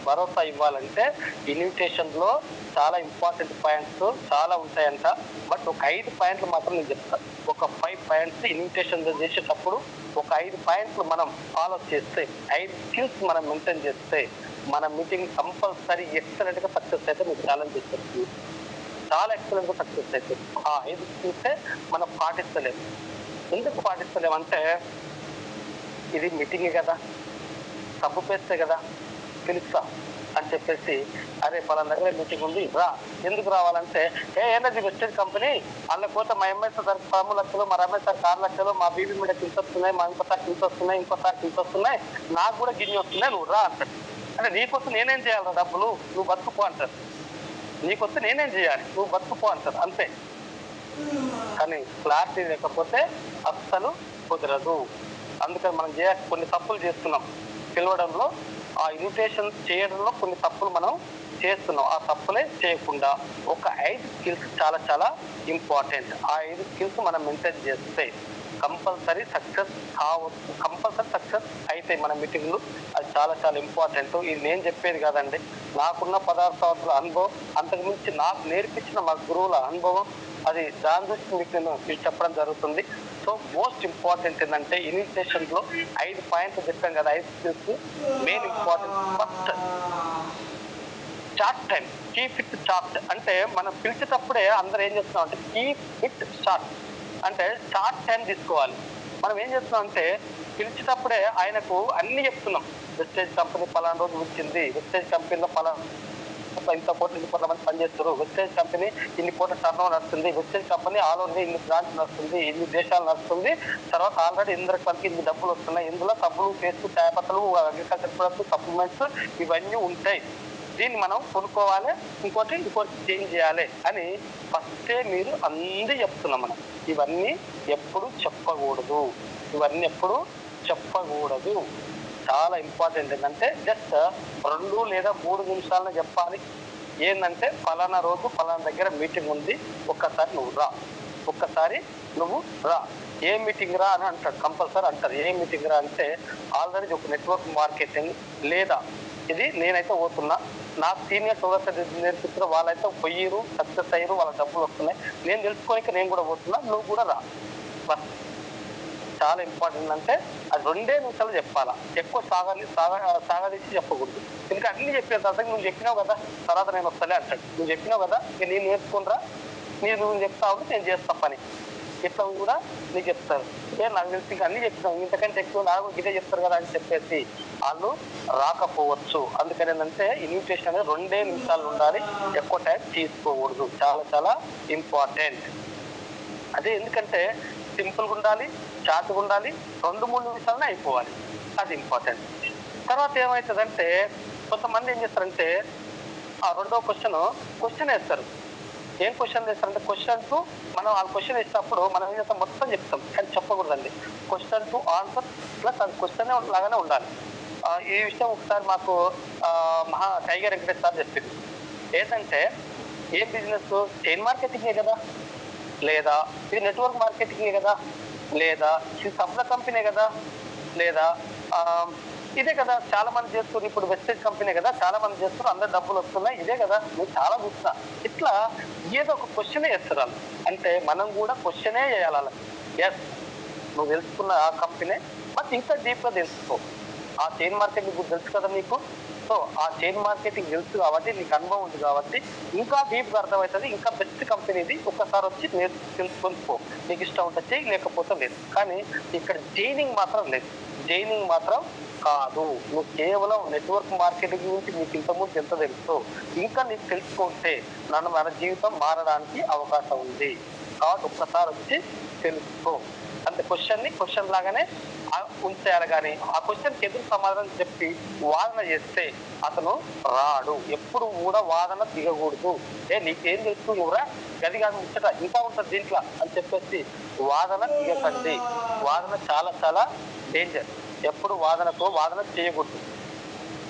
భరోసా ఇవ్వాలంటే ఇన్విటేషన్ లో చాలా ఇంపార్టెంట్ పాయింట్స్ చాలా ఉంటాయంట. బట్ ఒక 5 పాయింట్లు మాత్రం నేను చెప్తాను. ఒక 5 పాయింట్స్ ఇన్విటేషన్ చేసేటప్పుడు ఒక 5 పాయింట్లు మనం ఫాలో చేస్తే, 5 స్కిల్స్ మనం మెయింటైన్ చేస్తే మన మీటింగ్ కంపల్సరీ ఎక్సలెంట్ గా సక్సెస్ అయితే మీకు ఛాలెంజ్ చేస్తుంది, చాలా ఎక్సలెంట్ గా సక్సెస్ అవుతుంది. ఆ 5 స్కిల్సే మనం పాటిస్తలేము. ఎందుకు పాటిస్తలేమంటే ఇది మీటింగే కదా, తప్పు పేస్తే కదా పిలుస్తా అని చెప్పేసి, అరే పలానా దగ్గర మీటింగ్ ఉంది రా. ఎందుకు రావాలంటే ఏంటది వెస్టేజ్ కంపెనీ, అందులో పోతే మా ఎంఎస్ సార్ 13 లక్షలు, మా రమేష్ సార్ 6 లక్షలు, మా బీబీ మీద కింద వస్తున్నాయి, మా ఇంకోసారి కింద వస్తున్నాయి, నాకు కూడా గిన్నె వస్తున్నాయి, నువ్వు రా అంటాడు. అంటే నీకొస్తే నేనేం చేయాలి డబ్బులు, నువ్వు బతుకుపో అంటారు. నీకొస్తే నేనేం చేయాలి, నువ్వు బతుకుపో అంటారు అంతే. కానీ క్లారిటీ లేకపోతే అస్సలు కుదరదు. అందుకని మనం కొన్ని తప్పులు చేస్తున్నాం పిలవడంలో, ఆ ఇన్విటేషన్ చేయడంలో కొన్ని తప్పులు మనం చేస్తున్నాం. ఆ తప్పులే చేయకుండా ఒక 5 స్కిల్స్ చాలా చాలా ఇంపార్టెంట్. ఆ 5 స్కిల్స్ మనం మెయింటైన్ చేస్తే కంపల్సరీ సక్సెస్ అయితే మన మీటింగ్లు. అది చాలా చాలా ఇంపార్టెంట్. ఇది నేను చెప్పేది కాదండి, నాకున్న 16 సంవత్సరాల అనుభవం, అంతకుమించి నాకు నేర్పించిన మా గురువుల అనుభవం, అది దాని దృష్టి మీకు నేను చెప్పడం జరుగుతుంది. సో మోస్ట్ ఇంపార్టెంట్ ఏంటంటే ఇన్విటేషన్ లో 5 పాయింట్లు చెప్పాం కదా, 5 skills. Main important first chart time, keep it chart. అంటే మనం పిలిచేటప్పుడే అందరూ ఏం చేస్తున్నాం అంటే కీప్ ఇట్ చార్ట్ అంటే చార్ట్ టైం తీసుకోవాలి. మనం ఏం చేస్తున్నాం అంటే పిలిచేటప్పుడే ఆయనకు అన్ని చెప్తున్నాం. వెస్టేజ్ కంపెనీ పలానా రోజు వచ్చింది, వెస్టేజ్ కంపెనీలో పలానా ఇంత కోట్ల ఇన్ని కోట్ల మంది పనిచేస్తారు, వెస్టేజ్ కంపెనీ ఇన్ని కోట్ల టర్న్ ఓవర్ నడుస్తుంది, వెస్టేజ్ కంపెనీ ఆల్ ఓవర్ ఇన్ని బ్రాంచ్ నడుస్తుంది, ఇన్ని దేశాలు నడుస్తుంది, తర్వాత ఆల్రెడీ ఇందరికి మనకి ఇన్ని డబ్బులు వస్తున్నాయి, ఇందులో సబ్బులు, పేస్ట్, చాయపత్తలు, అగ్రికల్చర్ ప్రొడక్ట్స్, సప్లిమెంట్స్ ఇవన్నీ ఉంటాయి, దీన్ని మనం కొనుక్కోవాలి, ఇంకోటి చేంజ్ చేయాలి అని ఫస్టే మీరు అన్నీ చెప్తున్నాం. మనం ఇవన్నీ ఎప్పుడు చెప్పకూడదు, చాలా ఇంపార్టెంట్. ఏంటంటే జస్ట్ 2 లేదా 3 నిమిషాలను చెప్పాలి. ఏంటంటే ఫలానా రోజు ఫలానా దగ్గర మీటింగ్ ఉంది, ఒక్కసారి నువ్వు రా. ఏ మీటింగ్ రా అని అంటాడు, కంపల్సరీ అంటారు. ఏ మీటింగ్ రా అంటే ఆల్రెడీ ఒక నెట్వర్క్ మార్కెటింగ్, లేదా ఇది నేనైతే పోతున్నా, నాకు సీనియర్ ఎవరైతే నేర్పిస్తున్నా వాళ్ళైతే పోయిరు, సక్సెస్ అయ్యారు, వాళ్ళ డబ్బులు వస్తున్నాయి, నేను తెలుసుకోనిక నేను కూడా పోతున్నా, నువ్వు కూడా రా. బస్ చాలా ఇంపార్టెంట్. అంటే అది 2 నిమిషాలు చెప్పాలా, ఎక్కువ సాగదీసి చెప్పకూడదు. ఎందుకంటే అన్ని చెప్పిన తర్వాత నువ్వు చెప్పినావు కదా తర్వాత నేను వస్తలే అంటాడు. నువ్వు చెప్పినావు కదా ఇక నేను నేర్చుకునిరా, నువ్వు చెప్తావు నేను చేస్తా పని, ఇట్లా కూడా నీకు చెప్తారు. నాకు తెలిసి ఇంకా అన్ని చెప్తున్నావు, ఇంతకంటే ఎక్కువ నాకు ఇదే చెప్తారు కదా అని చెప్పేసి వాళ్ళు రాకపోవచ్చు. అందుకని ఏంటంటే ఇన్విటేషన్ అనేది 2 నిమిషాలు ఉండాలి, ఎక్కువ టైం తీసుకోకూడదు. చాలా చాలా ఇంపార్టెంట్. అదే ఎందుకంటే సింపుల్గా ఉండాలి, షార్ట్గా ఉండాలి, 2-3 నిమిషాలనే అయిపోవాలి, అది ఇంపార్టెంట్. తర్వాత ఏమవుతుందంటే కొంతమంది ఏం చేస్తారంటే ఆ 2వ క్వశ్చన్ వేస్తారు. ఏం క్వశ్చన్ వేస్తారంటే క్వశ్చన్ టు మనం ఆ క్వశ్చన్ వేసినప్పుడు మనం ఏం చేస్తాం మొత్తం చెప్తాం, కానీ చెప్పకూడదండి. క్వశ్చన్ టు ఆన్సర్ ప్లస్ అది క్వశ్చన్ లాగానే ఉండాలి. ఈ విషయం ఒకసారి మాకు టైగర్ వెంకటేష్ సార్ చెప్పింది. ఏంటంటే ఏం బిజినెస్, చైన్ మార్కెటింగే కదా, లేదా ఇది నెట్వర్క్ మార్కెటింగే కదా, లేదా ఇది సప్లై కంపెనీ కదా, లేదా ఇదే కదా చాలా మంది చేస్తున్నారు, ఇప్పుడు వెస్టేజ్ కంపెనీ కదా చాలా మంది చేస్తున్నారు, అందరు డబ్బులు వస్తున్నాయి, ఇదే కదా నేను చాలా చూస్తున్నా. ఇట్లా ఏదో ఒక క్వశ్చనే వేస్తారు. అంటే మనం కూడా క్వశ్చనే చేయాలి. ఎస్ నువ్వు తెలుసుకున్న ఆ కంపెనీ, బట్ ఇంకా డీప్గా తెలుసుకో. ఆ చైన్ మార్కెటింగ్ తెలుసు కదా నీకు, సో ఆ చైన్ మార్కెటింగ్ తెలుసు కాబట్టి నీకు అనుభవం ఉంది కాబట్టి ఇంకా డీప్గా అర్థమవుతుంది, ఇంకా బెస్ట్ కంపెనీ ఇది, ఒక్కసారి వచ్చి తెలుసుకొని పో. నీకు ఇష్టం ఉంటే చెయ్యి, లేకపోతే లేదు. కానీ ఇక్కడ జైనింగ్ మాత్రం లేదు, జైనింగ్ మాత్రం కాదు. నువ్వు కేవలం నెట్వర్క్ మార్కెటింగ్ గురించి నీకు ఇంతకుముందు ఎంత తెలుసు, ఇంకా నీకు తెలుసుకుంటే మన జీవితం మారడానికి అవకాశం ఉంది. కాబట్టి ఒక్కసారి వచ్చి తెలుసుకో. అంటే క్వశ్చన్ లాగానే ఉంచేయాలి, కానీ ఆ క్వశ్చన్కి ఎదురు సమాధానం చెప్పి వాదన చేస్తే అతను రాడు. ఎప్పుడు కూడా వాదన దిగకూడదు. నీకేం తెలుసు నువ్వురా, గది కాదు ముచ్చట ఇంకా ఉంటుంది దీంట్లో అని చెప్పేసి వాదన దిగకండి. వాదన చాలా చాలా డేంజర్. ఎప్పుడు వాదన చేయకూడదు.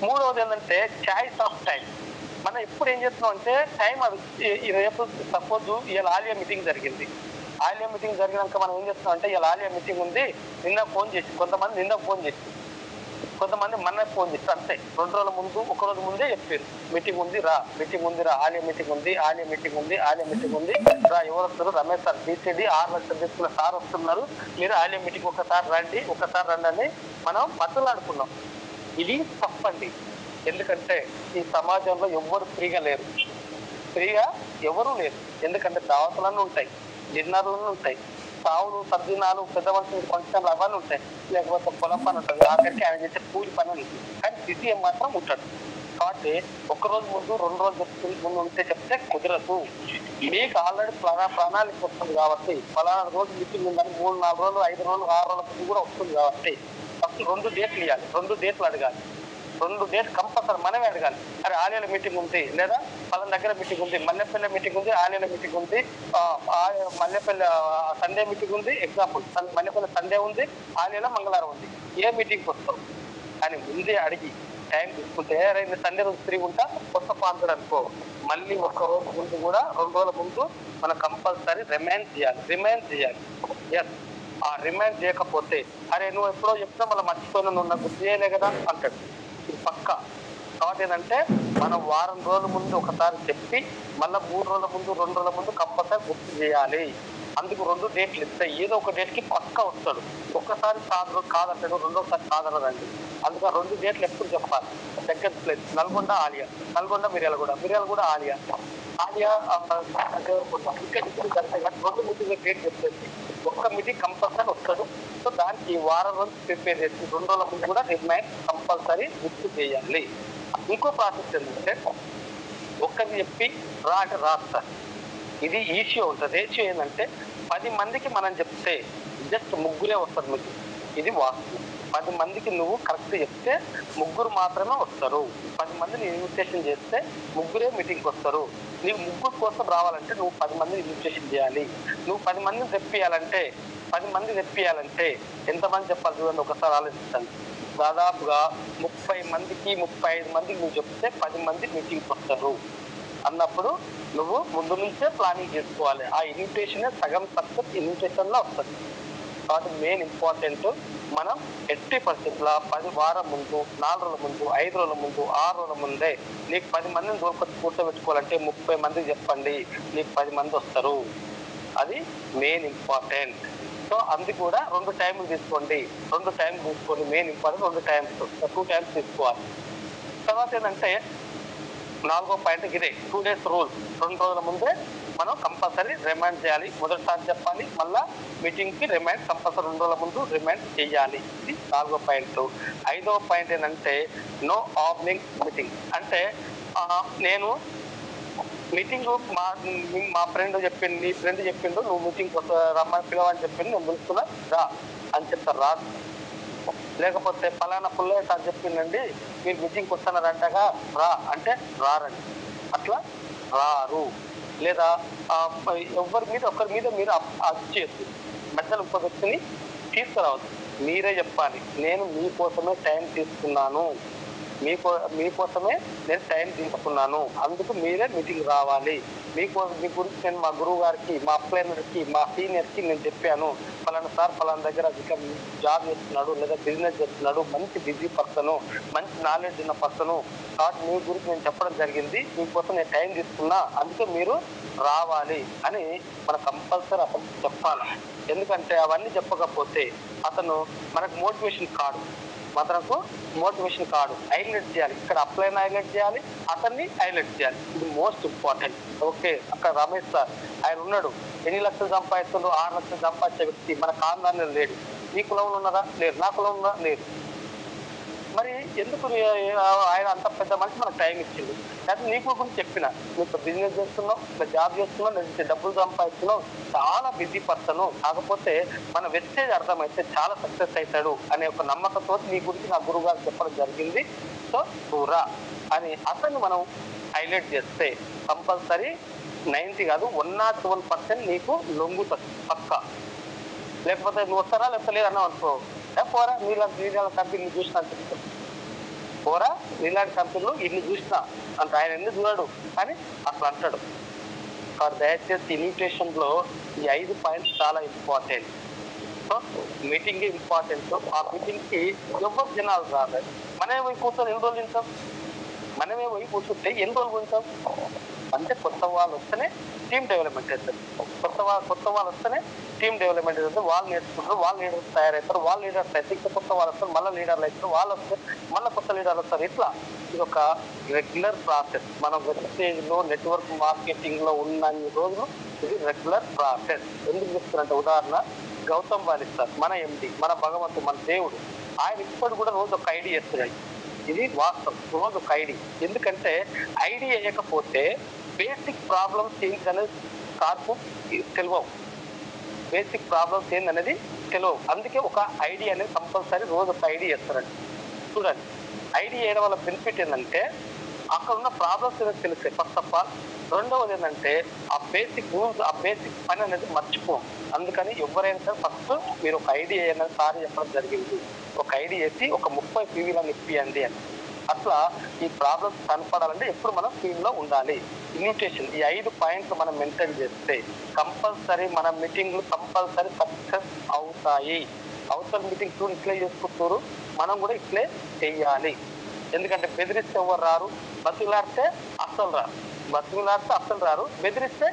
3వది ఏంటంటే చాయిస్ ఆఫ్ టైం. మనం ఎప్పుడు ఏం చేస్తున్నాం అంటే టైం రేపు సపోజ్ ఇవాళ ఆలియా మీటింగ్ జరిగింది, ఆలియా మీటింగ్ జరిగినాక మనం ఏం చేస్తున్నాం అంటే ఇలా ఆలియా మీటింగ్ ఉంది, కొంతమంది నిన్న ఫోన్ చేసి కొంతమంది మొన్న ఫోన్ చేసి అంతే 2 రోజుల ముందు 1 రోజు ముందే చెప్పారు మీటింగ్ ఉంది రా, ఆలియా మీటింగ్ ఉంది రా, ఎవరు వస్తారు, రమేష్ సార్ బీసీడీ 6 లక్షలు తీసుకున్న సార్ వస్తున్నారు, మీరు ఆలియా మీటింగ్ ఒకసారి రండి అని మనం బతులాడుకున్నాం. ఇది తప్పండి. ఎందుకంటే ఈ సమాజంలో ఎవ్వరు ఫ్రీగా లేరు, ఎందుకంటే దావతులన్నీ ఉంటాయి, డిన్నర్లు ఉంటాయి, సావులు, సర్దినాలు, పెద్ద మనుషులు ఫంక్షన్లు అవన్నీ ఉంటాయి, లేకపోతే పొలం పని ఉంటుంది, ఆఖరికి ఆయన చేసే కూలి పని ఉంటుంది, కానీ సిటీ మాత్రం ఉంటాడు. కాబట్టి 1 రోజు ముందు 2 రోజులు ముందు ఉంటే చెప్తే కుదరదు. మీకు ఆల్రెడీ ప్రణాళిక వస్తుంది కాబట్టి ఫలానా రోజు మీటింగ్ ఉందని 3-4 రోజులు 5 రోజులు 6 రోజుల ముందు కూడా వస్తుంది కాబట్టి ఫస్ట్ 2 డేట్లు ఇవ్వాలి, 2 డేట్లు అడగాలి. 2 డేట్ కంపల్సరీ మనమే అడగాలి. అరే ఆలయాల మీటింగ్ ఉంది, లేదా వాళ్ళ దగ్గర మీటింగ్ ఉంది, మల్లెపల్లి మీటింగ్ ఉంది, ఆలయాల మీటింగ్ ఉంది, మల్లెపల్లి సండే మీటింగ్ ఉంది, ఎగ్జాంపుల్ మల్లెపల్లి సండే ఉంది, ఆలయాల మంగళవారం ఉంది, ఏ మీటింగ్కి వస్తావు అని ముందే అడిగి టైం తీసుకుంటే సండే రోజు ఫ్రీ ఉంటా కొత్త పాంతుడు అనుకో, మళ్ళీ 1 రోజు ముందు కూడా 2 రోజుల ముందు మనం కంపల్సరీ రిమైండ్ చేయాలి. ఎస్ ఆ రిమైండ్ చేయకపోతే అరే నువ్వు ఎప్పుడో చెప్తా మళ్ళీ మర్చిపోయినా, నువ్వు నాకు గుర్తు చేయలే కదా అంటాడు. ఇది పక్క. కాబట్టి ఏంటంటే మనం వారం రోజుల ముందు ఒకసారి చెప్పి మళ్ళీ 3 రోజుల ముందు 2 రోజుల ముందు కంపల్సరీ గుర్తు చేయాలి. అందుకు 2 డేట్లు ఇస్తే ఏదో ఒక డేట్ కి పక్కా వస్తాడు. ఒక్కసారి కాదంటాడు, రెండోసారి కాదనరండి. అందుకే 2 డేట్లు ఎప్పుడు చెప్పాలి. సెకండ్ ప్లేస్ నల్గొండ ఆలియా, నల్గొండ మిర్యాలగూడ ఆలియా రెండు మీటింగ్ డేట్ చెప్పేసి ఒక్క మీటింగ్ కంపల్సరీ వస్తాడు. సో దానికి వారం రోజులు ప్రిపేర్ చేసి 2 రోజుల ముందు కూడా రిమైండ్ కంపల్సరీ గుర్తు చేయాలి. ఇంకో ప్రాసెస్ ఏంటంటే ఒక్కరిని చెప్పి రా అంటే రాస్తారు. ఇది ఈషియో ఉంటుంది. రేషియో ఏంటంటే 10 మందికి మనం చెప్తే జస్ట్ ముగ్గురే వస్తారు మీకు. ఇది వాస్తవం. 10 మందికి నువ్వు కరెక్ట్ చెప్తే ముగ్గురు మాత్రమే వస్తారు. 10 మందిని ఇన్విటేషన్ చేస్తే ముగ్గురే మీటింగ్కి వస్తారు. నీకు ముగ్గురు కోసం రావాలంటే నువ్వు 10 మందిని ఇన్విటేషన్ చేయాలి. నువ్వు 10 మందిని తెప్పియాలంటే ఎంతమంది చెప్పాలి చూడండి, ఒకసారి ఆలోచించండి. దాదాపుగా 30 మందికి 35 మందికి నువ్వు చెప్తే 10 మంది మీటింగ్కి వస్తారు అన్నప్పుడు నువ్వు ముందు నుంచే ప్లానింగ్ చేసుకోవాలి. ఆ ఇన్విటేషన్ సగం సక్సెస్ ఇన్విటేషన్ లో వస్తుంది. కాబట్టి మెయిన్ ఇంపార్టెంట్ మనం 80% 10 వారం ముందు, 4 రోజుల ముందు, 5 రోజుల ముందు, 6 రోజుల ముందే నీకు 10 మందిని కూర్చోబెట్టుకోవాలంటే 30 మందికి చెప్పండి, నీకు 10 మంది వస్తారు. అది మెయిన్ ఇంపార్టెంట్. సో అందుకు కూడా 2 టైంలు తీసుకోండి. 2 టైం తీసుకొని మెయిన్ ఇంపార్టెంట్ 2 టైమ్స్ తీసుకోవాలి. తర్వాత ఏంటంటే 4వ పాయింట్ ఇదే 2 డేస్ రూల్. 2 రోజుల ముందే మనం కంపల్సరీ రిమైండ్ చేయాలి. మొదటిసారి చెప్పాలి, మళ్ళా మీటింగ్ కి రిమైండ్ కంపల్సరీ 2 రోజుల ముందు రిమైండ్ చేయాలి. ఇది 4వ పాయింట్. 5వ పాయింట్ ఏంటంటే నో ఆఫ్లింగ్ మీటింగ్. అంటే నేను మీటింగ్ మా ఫ్రెండ్ చెప్పింది, నీ ఫ్రెండ్ చెప్పిండు నువ్వు మీటింగ్ రమ్మని పిలవని చెప్పింది, నేను పిలుస్తున్నా రా అని చెప్తారు. రా. లేకపోతే ఫలానా పుల్లయ్య సార్ చెప్పిందండి మీరు మీటింగ్కి వస్తున్నారంటగా రా అంటే రారండి. అట్లా రారు. లేదా ఒకరి మీద మీరు చేయొద్దు. మధ్యలో ఇంకో వ్యక్తిని తీసుకురావద్దు. మీరే చెప్పాలి, నేను మీకోసమే టైం తీసుకున్నాను, మీకోసమే నేను టైం తీసుకున్నాను, అందుకు మీరే మీటింగ్ రావాలి. మీ గురించి నేను మా గురువు గారికి, మా అప్లైనర్కి, మా సీనియర్కి నేను చెప్పాను, ఫలానా సార్ ఫలానా దగ్గర జాబ్ చేస్తున్నాడు లేదా బిజినెస్ చేస్తున్నాడు, మంచి బిజీ పర్సను, మంచి నాలెడ్జ్ ఉన్న పర్సను, కాబట్టి మీ గురించి నేను చెప్పడం జరిగింది, మీకోసం నేను టైం తీసుకున్నా, అందుకే మీరు రావాలి అని మన కంపల్సరీ అతను చెప్పాలి. ఎందుకంటే అవన్నీ చెప్పకపోతే అతను మనకు మోటివేషన్ కాడు. హైలైట్ చేయాలి. ఇక్కడ అప్లైన్ హైలైట్ చేయాలి, అతన్ని హైలైట్ చేయాలి. ఇది మోస్ట్ ఇంపార్టెంట్. ఓకే, అక్కడ రమేష్ సార్ ఆయన ఉన్నాడు, ఎన్ని లక్షలు సంపాదిస్తుండో 6 లక్షలు సంపాదించే వ్యక్తి మన కాందాన్ని లేడు. నీ కులంలో ఉన్నారా? లేరు. నా కులంలో ఉన్నారా? లేరు. మరి ఎందుకు ఆయన అంత పెద్ద మనిషి మనకు టైం ఇచ్చిండు? లేకపోతే నీకు గురించి చెప్పిన, నువ్వు బిజినెస్ చేస్తున్నావు, ఇట్లా జాబ్ చేస్తున్నావు, లేదంటే డబ్బులు సంపాదిస్తున్నావు, చాలా బిజీ పర్సను, కాకపోతే మన వెస్టేజ్ అర్థమైతే చాలా సక్సెస్ అవుతాడు అనే ఒక నమ్మకంతో నీ గురించి నా గురువు గారు చెప్పడం జరిగింది, సో నువ్వురా అని అతన్ని మనం హైలైట్ చేస్తే కంపల్సరీ 90 కాదు 101% నీకు లొంగుతుంది పక్కా. లేకపోతే నువ్వు వస్తారా లేకపోతే లేదన్నావు అనుకో, పోరా నీళ్ళ కంపెనీలు చూసినా చెప్తాను, పోరా నీలాంటి కంపెనీలు ఇన్ని చూసినా అంటే ఆయన ఎందుకు చూడాడు కానీ అట్లా అంటాడు. కాబట్టి దయచేసి ఇన్విటేషన్ లో ఈ 5 పాయింట్స్ చాలా ఇంపార్టెంట్. So meeting important. ఆ మీటింగ్ కి ఎవరు జనాలు రాలేదు. మనమే పోయి కూర్చొని ఎన్ని రోజులు వింటాం? మనమే పోయి కూర్చుంటే ఎన్ని రోజులు వింటాం? అంటే కొత్త వాళ్ళు వస్తేనే టీమ్ డెవలప్మెంట్ అవుతుంది. కొత్త వాళ్ళు వస్తేనే టీమ్ డెవలప్మెంట్ అవుతుంది. వాళ్ళు నేర్చుకుంటారు, వాళ్ళు లీడర్స్ తయారవుతారు, వాళ్ళు లీడర్స్ అయితే ఇంకా కొత్త వాళ్ళు వస్తారు, మళ్ళీ లీడర్లు అవుతారు, వాళ్ళు వస్తే మళ్ళీ కొత్త లీడర్లు వస్తారు. ఇట్లా ఇది ఒక రెగ్యులర్ ప్రాసెస్. మనం వెబ్సైజ్ లో నెట్వర్క్ మార్కెటింగ్ లో ఉన్నన్ని రోజులు ఇది రెగ్యులర్ ప్రాసెస్. ఎందుకు చెప్తారంటే ఉదాహరణ గౌతమ్ వాలి సార్ మన ఎండి, మన భగవంతుడు, మన దేవుడు, ఆయన ఇప్పుడు కూడా రోజు ఒక ఐడి చేస్తున్నాడు. ఇది వాస్తవం. రోజు ఒక ఐడి. ఎందుకంటే ఐడి వేయకపోతే బేసిక్ ప్రాబ్లమ్స్ ఏంటనేది కార్పు తెలియవు. బేసిక్ ప్రాబ్లమ్స్ ఏందనేది తెలియవు. అందుకే ఒక ఐడి అనేది కంపల్సరీ రోజు ఒక ఐడి చేస్తారండి. చూడండి, ఐడి చేయడం వల్ల బెనిఫిట్ ఏంటంటే అక్కడ ఉన్న ప్రాబ్లమ్స్ ఏదో తెలుస్తాయి ఫస్ట్ ఆఫ్ ఆల్. రెండవది ఏంటంటే ఆ బేసిక్ రూల్స్, ఆ బేసిక్ పని అనేది మర్చిపోం. అందుకని ఎవరైనా సరే ఫస్ట్ మీరు ఒక ఐడి అనేది సారి చెప్పడం జరిగింది, ఒక ఐడి వేసి ఒక 30 పీవీలను ఇప్పియండి అని. అట్లా ఈ ప్రాబ్లమ్స్ కనపడాలంటే ఎప్పుడు మనం ఫీల్డ్ లో ఉండాలి. ఇన్విటేషన్ ఈ 5 పాయింట్లు మనం మెయింటైన్ చేస్తే కంపల్సరీ మన మీటింగ్లు కంపల్సరీ సక్సెస్ అవుతాయి. అవతల మీటింగ్ చూడు ఇట్లే చేసుకుంటారు, మనం కూడా ఇట్లే చెయ్యాలి. ఎందుకంటే బెదిరిస్తే ఎవరు రారు, బతుకులాడితే అస్సలు రారు, బెదిరిస్తే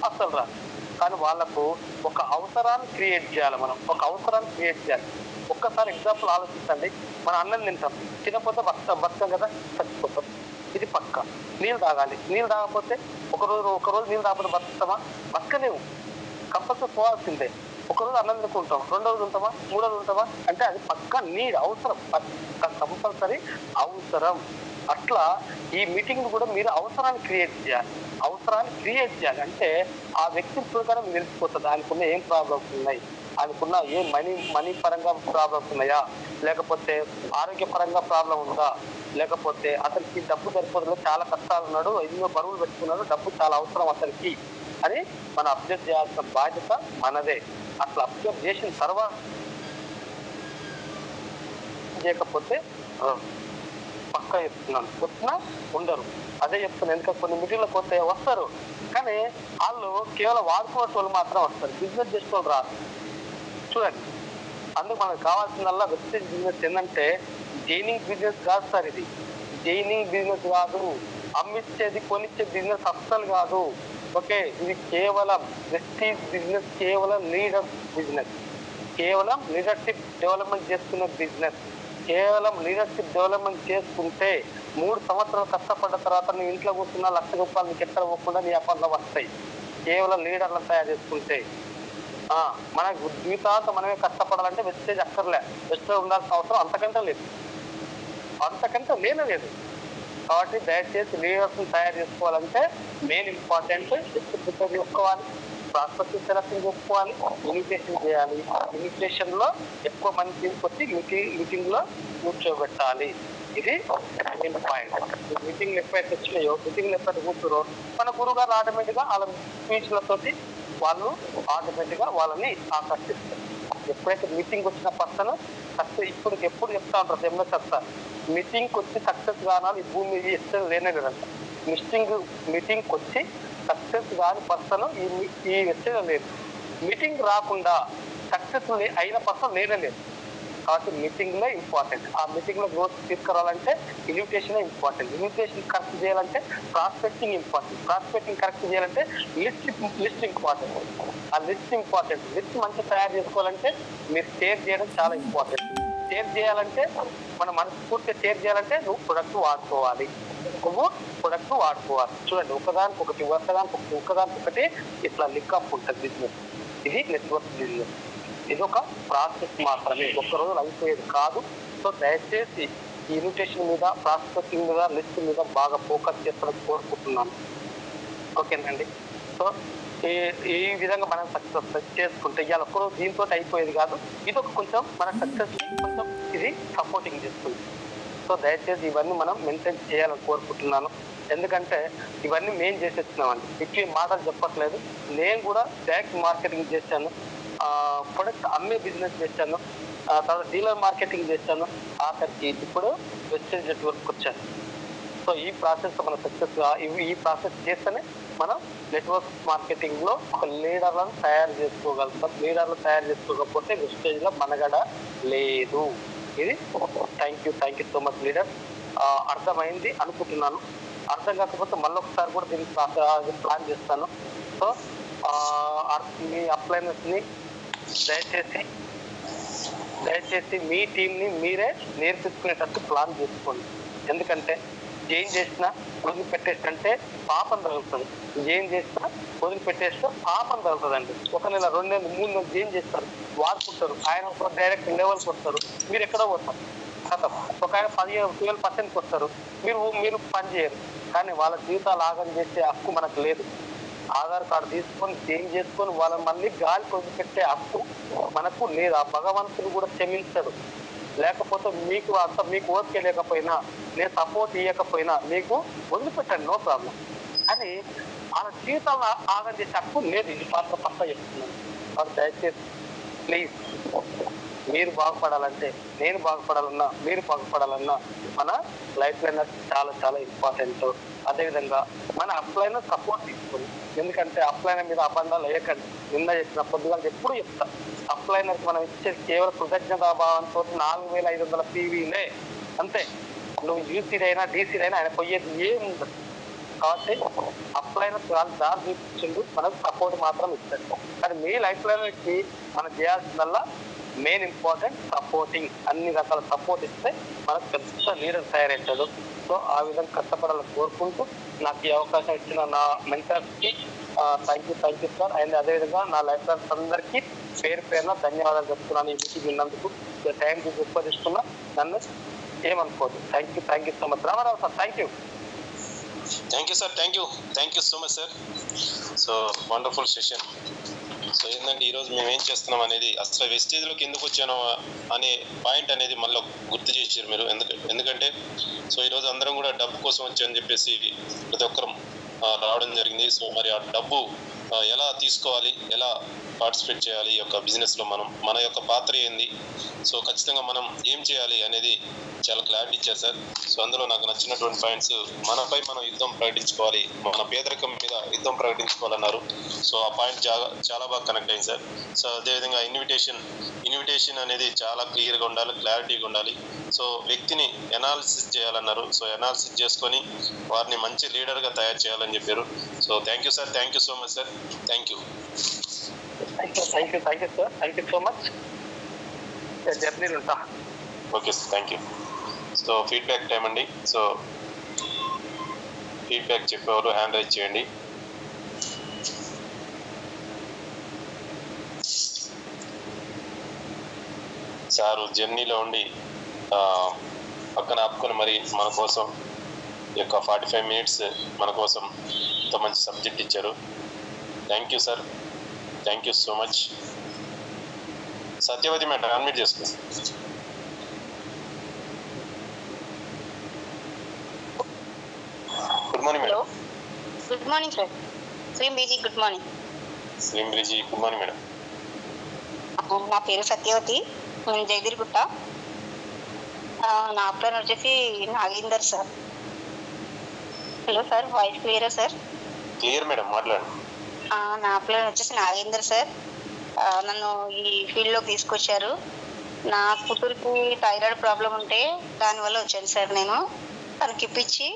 అస్సలు రారు. కానీ వాళ్ళకు ఒక అవసరాన్ని క్రియేట్ చేయాలి. మనం ఒక అవసరాన్ని క్రియేట్ చేయాలి. ఒక్కసారి ఎగ్జాంపుల్ ఆలోచించండి. మనం అన్నం తింటాం, తినకపోతే బతకం కదా, చచ్చిపోతాం. ఇది పక్క. నీళ్ళు తాగాలి, నీళ్ళు తాగకపోతే ఒక రోజు నీళ్ళు తాగకపోతే బతుకుతామా? బతకలేము, కంపల్సరీ పోవాల్సిందే. ఒక రోజు అన్నం తినుకుంటాం, 2 రోజులు ఉంటామా, 3 రోజులు ఉంటామా? అంటే అది పక్క నీడ్, అవసరం, కంపల్సరీ అవసరం. అట్లా ఈ మీటింగ్ కూడా మీరు అవసరాన్ని క్రియేట్ చేయాలి. అవసరాన్ని క్రియేట్ చేయాలి అంటే ఆ వ్యక్తి ప్రకారం తెలిసిపోతుంది ఆయనకున్న ఏం ప్రాబ్లమ్స్ ఉన్నాయి, ఆయనకున్న ఏ మనీ పరంగా ప్రాబ్లమ్స్ ఉన్నాయా, లేకపోతే ఆరోగ్యపరంగా ప్రాబ్లం ఉందా, లేకపోతే అతనికి డబ్బు సరిపోతుందో చాలా కష్టాలు ఉన్నాడు, ఎన్నో బరువులు పెట్టుకున్నాడు, డబ్బు చాలా అవసరం అతనికి అని మనం అబ్జర్వ్ చేయాల్సిన బాధ్యత మనదే. అట్లా అబ్జర్వ్ చేసిన తర్వాత చేయకపోతే పక్క చెప్తున్నాను వచ్చినా ఉండరు. అదే చెప్తున్నాను. ఎందుకంటే కొన్ని మీటింగ్లకు పోతే వస్తారు, కానీ వాళ్ళు కేవలం వాడుకునే వాళ్ళు మాత్రం వస్తారు, బిజినెస్ చేసే వాళ్ళు రాదు. చూడండి, అందుకు మనకు కావాల్సిందల్లా వెబ్సైట్ బిజినెస్ ఏంటంటే జైనింగ్ బిజినెస్ కాదు సార్. ఇది జైనింగ్ బిజినెస్ కాదు, అమ్మిచ్చేది కొనిచ్చే బిజినెస్ అస్సలు కాదు. ఓకే, ఇది కేవలం వెస్టీజ్ బిజినెస్, కేవలం లీడర్ బిజినెస్, కేవలం లీడర్షిప్ డెవలప్మెంట్ చేసుకునే బిజినెస్. కేవలం లీడర్షిప్ డెవలప్మెంట్ చేసుకుంటే 3 సంవత్సరాలు కష్టపడ్డ తర్వాత నీ ఇంట్లో కూర్చున్న ₹1,00,000 నీకు ఎక్కడ పోకుండా నీ అకౌంట్లో వస్తాయి. కేవలం లీడర్లను తయారు చేసుకుంటే. మనకు జీవితాంతం మనమే కష్టపడాలంటే వెస్టేజ్ అక్కర్లే, వెస్టేజ్ ఉండాల్సిన అవసరం అంతకంటే లేదు, అంతకంటే లేదు. కాబట్టి దయచేసి లీడర్స్ తయారు చేసుకోవాలంటే మెయిన్ ఇంపార్టెంట్ ప్రిపేర్ చేసుకోవాలి, ప్రాస్పెక్టివ్ సెలక్షన్ చేసుకోవాలి, ఇన్విటేషన్ చేయాలి. ఇన్విటేషన్ లో ఎక్కువ మంది తీసుకొచ్చి మీటింగ్ లో కూర్చోబెట్టాలి. ఇది మెయిన్ పాయింట్. మీటింగ్ ఎప్పుడైతే వచ్చినాయో, మీటింగ్ ఎప్పుడైతే కూర్చురో మన గురువు గారు ఆటోమేటిక్ గా వాళ్ళ స్పీచ్లతోటి వాళ్ళు ఆటోమేటిక్ గా వాళ్ళని ఆకర్షిస్తారు. ఎప్పుడైతే మీటింగ్ వచ్చిన పర్సన్ సక్సెస్, ఇప్పుడు ఎప్పుడు చెప్తా ఉంటారు ఎంఎస్ సార్, మీటింగ్కి వచ్చి సక్సెస్ కానాలి ఈ భూమి మీద ఎక్కడ లేనే లేదంట. మీటింగ్కి వచ్చి సక్సెస్ కాని పర్సన్ ఈ వెస్టేజ్లో లేదు. మీటింగ్ రాకుండా సక్సెస్ అయిన పర్సన్ లేనే లేదు. కాబట్టి మీటింగ్ లో ఇంపార్టెంట్. ఆ మీటింగ్ లో గ్రోత్ తీసుకురావాలంటే ఇన్విటేషన్ ఇంపార్టెంట్. ఇన్విటేషన్ కరెక్ట్ చేయాలంటే ప్రాస్పెక్టింగ్ ఇంపార్టెంట్. ప్రాస్పెక్టింగ్ కరెక్ట్ చేయాలంటే లిస్ట్ ఇంపార్టెంట్. ఆ లిస్ట్ ఇంపార్టెంట్. లిస్ట్ మంచిగా తయారు చేసుకోవాలంటే మీరు షేర్ చేయడం చాలా ఇంపార్టెంట్. షేర్ చేయాలంటే మన మనస్ఫూర్తిగా షేర్ చేయాలంటే నువ్వు ప్రొడక్ట్ వాడుకోవాలి. చూడండి, ఒకదానికొకటి ఇట్లా లింక్అప్ ఉంటుంది బిజినెస్. ఇది నెట్వర్క్ బిజినెస్. ఇది ఒక ప్రాసెస్ మాత్రమే, ఒక్క రోజులు అయిపోయేది కాదు. సో దయచేసి ఈ ఇన్విటేషన్ మీద, ప్రాస్పెక్టింగ్ మీద, లిస్ట్ మీద బాగా ఫోకస్ చేస్తారని కోరుకుంటున్నాను. ఓకేనండి. సో ఈ విధంగా మనం సక్సెస్ చేసుకుంటే ఇవాళ ఒక్కరోజు దీంతో అయిపోయేది కాదు. ఇది ఒక కొంచెం మన సక్సెస్ కొంచెం ఇది సపోర్టింగ్ చేస్తుంది. సో దయచేసి ఇవన్నీ మనం మెయింటైన్ చేయాలని కోరుకుంటున్నాను. ఎందుకంటే ఇవన్నీ మేము చేసేస్తున్నామండి, ఇట్లా మాటలు చెప్పట్లేదు. నేను కూడా డైరెక్ట్ మార్కెటింగ్ చేశాను, ప్రొడక్ట్ అమ్మే బిజినెస్ చేశాను, తర్వాత డీలర్ మార్కెటింగ్ చేశాను, ఆఖరికి ఇప్పుడు వెస్టేజ్ నెట్వర్క్ వచ్చాను. సో ఈ ప్రాసెస్ మన సక్సెస్గా ఈ ప్రాసెస్ చేస్తేనే మనం నెట్వర్క్ మార్కెటింగ్ లో ఒక లీడర్లను తయారు చేసుకోగలుగుతాం. లీడర్లు తయారు చేసుకోకపోతే వెస్టేజ్ లో మనగడ లేదు. ఇది thank you so much leader. అర్థమైంది అనుకుంటున్నాను. అర్థం కాకపోతే మళ్ళీ ఒకసారి కూడా దీనికి ప్లాన్ చేస్తాను. సో మీ అప్లైనర్స్ ని దయచేసి మీ టీంని మీరే నేర్పించుకునేటట్టు ప్లాన్ చేసుకోండి. ఎందుకంటే ఏం చేసినా వదిలిపెట్టేస్తే పాపం తగులుతుంది. ఏం చేసినా వదిలిపెట్టేస్తే పాపం తగులుతుందండి. 1 నెల 2 నెలలు 3 నెలలు ఏం చేస్తారు, వాడుకుంటారు. ఆయన డైరెక్ట్ లెవెల్కి వస్తారు, మీరు ఎక్కడో పోతారు. కథం ఒక ఆయన 12% వస్తారు, మీరు పని చేయరు. కానీ వాళ్ళ జీవితాలు ఆగం చేసే హక్కు మనకు లేదు. ఆధార్ కార్డు తీసుకొని చేంజ్ చేసుకొని వాళ్ళని మళ్ళీ గాలికి వదిలిపెట్టే హక్కు మనకు లేదు. ఆ భగవంతుడు కూడా క్షమించడు. లేకపోతే మీకు ఓకే లేకపోయినా, నేను సపోర్ట్ ఇవ్వకపోయినా మీకు వదిలిపెట్టండి, నో ప్రాబ్లం. కానీ వాళ్ళ జీవితాలను ఆగం చేసే హక్కు లేదు. ఇది పక్క చెప్తున్నాను. వాళ్ళు దయచేసి ప్లీజ్, మీరు బాగుపడాలంటే, నేను బాగుపడాలన్నా, మీరు బాగుపడాలన్నా మన లైఫ్ లైనర్ చాలా చాలా ఇంపార్టెంట్. అదేవిధంగా మన అప్లైనర్ సపోర్ట్ తీసుకోండి. ఎందుకంటే అప్లైనర్ మీద అబంధాలు వేయకండి. నిన్న చెప్పిన పొద్దుగా ఎప్పుడు చెప్తా, అప్లైనర్కి మనం ఇచ్చేది కేవలం కృతజ్ఞతాభావంతో 4,500 పీవీలే అంతే. నువ్వు యూసీడీ అయినా డీసీడీ అయినా ఆయన పోయేది ఏముండదు. కాబట్టి అప్లైన చాలా దారి చూపించిండు, మనకు సపోర్ట్ మాత్రం ఇస్తాడు. కానీ మీ లైఫ్ లో మనం చేయాల్సిందల్లా మెయిన్ ఇంపార్టెంట్ సపోర్టింగ్. అన్ని రకాల సపోర్ట్ ఇస్తే మనకు పెద్ద లీడర్ తయారవుతాడు. సో ఆ విధంగా కష్టపడాలని కోరుకుంటూ నాకు ఈ అవకాశం ఇచ్చిన నా మెంటర్స్కి థ్యాంక్ యూ సార్. అండ్ అదేవిధంగా నా లైఫ్ అందరికీ పేరున ధన్యవాదాలు చెప్తున్నాను. ఈ మీటింగ్ విన్నందుకు టైం ఉపయోగిస్తున్నా, నన్ను ఏమనుకోదు. Thank you so much Ramarao sir. Thank you sir. Thank you so much sir. So wonderful session. So ఏంటంటే ఈరోజు మేము ఏం చేస్తున్నాం అనేది, అసలు వెస్టేజ్లోకి ఎందుకు వచ్చానో అనే పాయింట్ అనేది మళ్ళీ గుర్తు చేశారు మీరు. ఎందుకంటే సో ఈరోజు అందరం కూడా డబ్బు కోసం వచ్చాయని చెప్పేసి ప్రతి ఒక్కరం రావడం జరిగింది. సో మరి ఆ డబ్బు ఎలా తీసుకోవాలి, ఎలా పార్టిసిపేట్ చేయాలి ఈ యొక్క బిజినెస్లో, మన యొక్క పాత్ర ఏంది, సో ఖచ్చితంగా మనం ఏం చేయాలి అనేది చాలా క్లారిటీ ఇచ్చారు సార్. సో అందులో నాకు నచ్చినటువంటి పాయింట్స్, మనపై మనం యుద్ధం ప్రకటించుకోవాలి, మన పేదరికం మీద యుద్ధం ప్రకటించుకోవాలన్నారు. సో ఆ పాయింట్ చాలా బాగా కనెక్ట్ అయింది సార్. సో అదేవిధంగా ఇన్విటేషన్ అనేది చాలా క్లియర్గా ఉండాలి, క్లారిటీగా ఉండాలి. సో వ్యక్తిని ఎనాలిసిస్ చేయాలన్నారు. సో ఎనాలిసిస్ చేసుకొని వారిని మంచి లీడర్గా తయారు చేయాలని చెప్పారు. So thank you sir. Thank you so much sir. Thank you sir. Thank you so much. జర్నీలు ఉంటా. Okay sir, thank you. So feedback time అండి. సో ఫీడ్బ్యాక్ చెప్పేవారు హ్యాండ్ రైజ్ చేయండి. సారు జర్నీలో ఉండి పక్కన ఆపుకొని మరి మన కోసం ఈ యొక్క 45 minutes మన కోసం ఇంత మంచి సబ్జెక్ట్ ఇచ్చారు. Thank you sir. Thank you so much. Satyavathi madam unmute చేసుకో. Good morning madam. Good morning sir. శ్రీం బీజీ గుడ్ మార్నింగ్. శ్రీం బీజీ గుడ్ మార్నింగ్ మేడం. నా పేరు సత్యవతి, నేను జయగిరిగుట్ట. నా అప్లైన్ వచ్చేసి Nagender sir. Hello sir, voice క్లియరా సార్? క్లియర్ మేడం, మాట్లాడండి. నా అప్లైన్ వచ్చేసి నాగేందర్ సార్. నన్ను ఈ ఫీల్డ్లోకి తీసుకొచ్చారు. నా కూతురికి థైరాయిడ్ ప్రాబ్లం ఉంటే దానివల్ల వచ్చాను సార్. నేను తనకి ఇప్పించి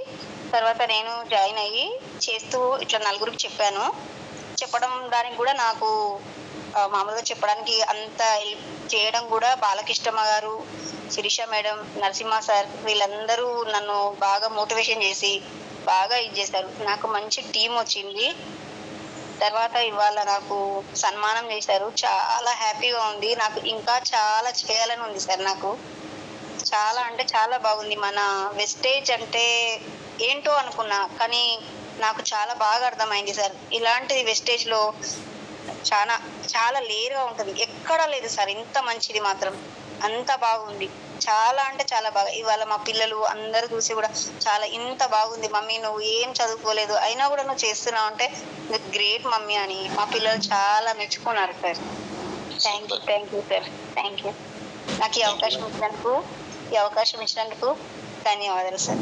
తర్వాత నేను జాయిన్ అయ్యి చేస్తూ ఇట్లా నలుగురికి చెప్పడం దానికి కూడా నాకు మామూలుగా చెప్పడానికి అంత హెల్ప్ చేయడం కూడా బాలకృష్ణమ్మ గారు, శిరీష మేడం, నరసింహ సార్ వీళ్ళందరూ నన్ను బాగా మోటివేషన్ చేసి బాగా ఇది చేశారు. నాకు మంచి టీం వచ్చింది. తర్వాత ఇవాళ నాకు సన్మానం చేశారు. చాలా హ్యాపీగా ఉంది. నాకు ఇంకా చాలా చేయాలని ఉంది సార్. నాకు చాలా అంటే చాలా బాగుంది. మన వెస్టేజ్ అంటే ఏంటో అనుకున్నా, కానీ నాకు చాలా బాగా అర్థమైంది సార్. ఇలాంటిది వెస్టేజ్లో చాలా చాలా లేరుగా ఉంటుంది, ఎక్కడా లేదు సార్. ఇంత మంచిది మాత్రం అంత బాగుంది. చాలా అంటే చాలా బాగా. ఇవాళ మా పిల్లలు అందరూ చూసి కూడా చాలా ఇంత బాగుంది మమ్మీ, నువ్వు ఏం చదువుకోలేదు అయినా కూడా నువ్వు చేస్తున్నావు అంటే గ్రేట్ మమ్మీ అని మా పిల్లలు చాలా మెచ్చుకున్నారు sir. Thank you sir. Thank you. నాకు ఈ అవకాశం ఇచ్చినందుకు ధన్యవాదాలు sir.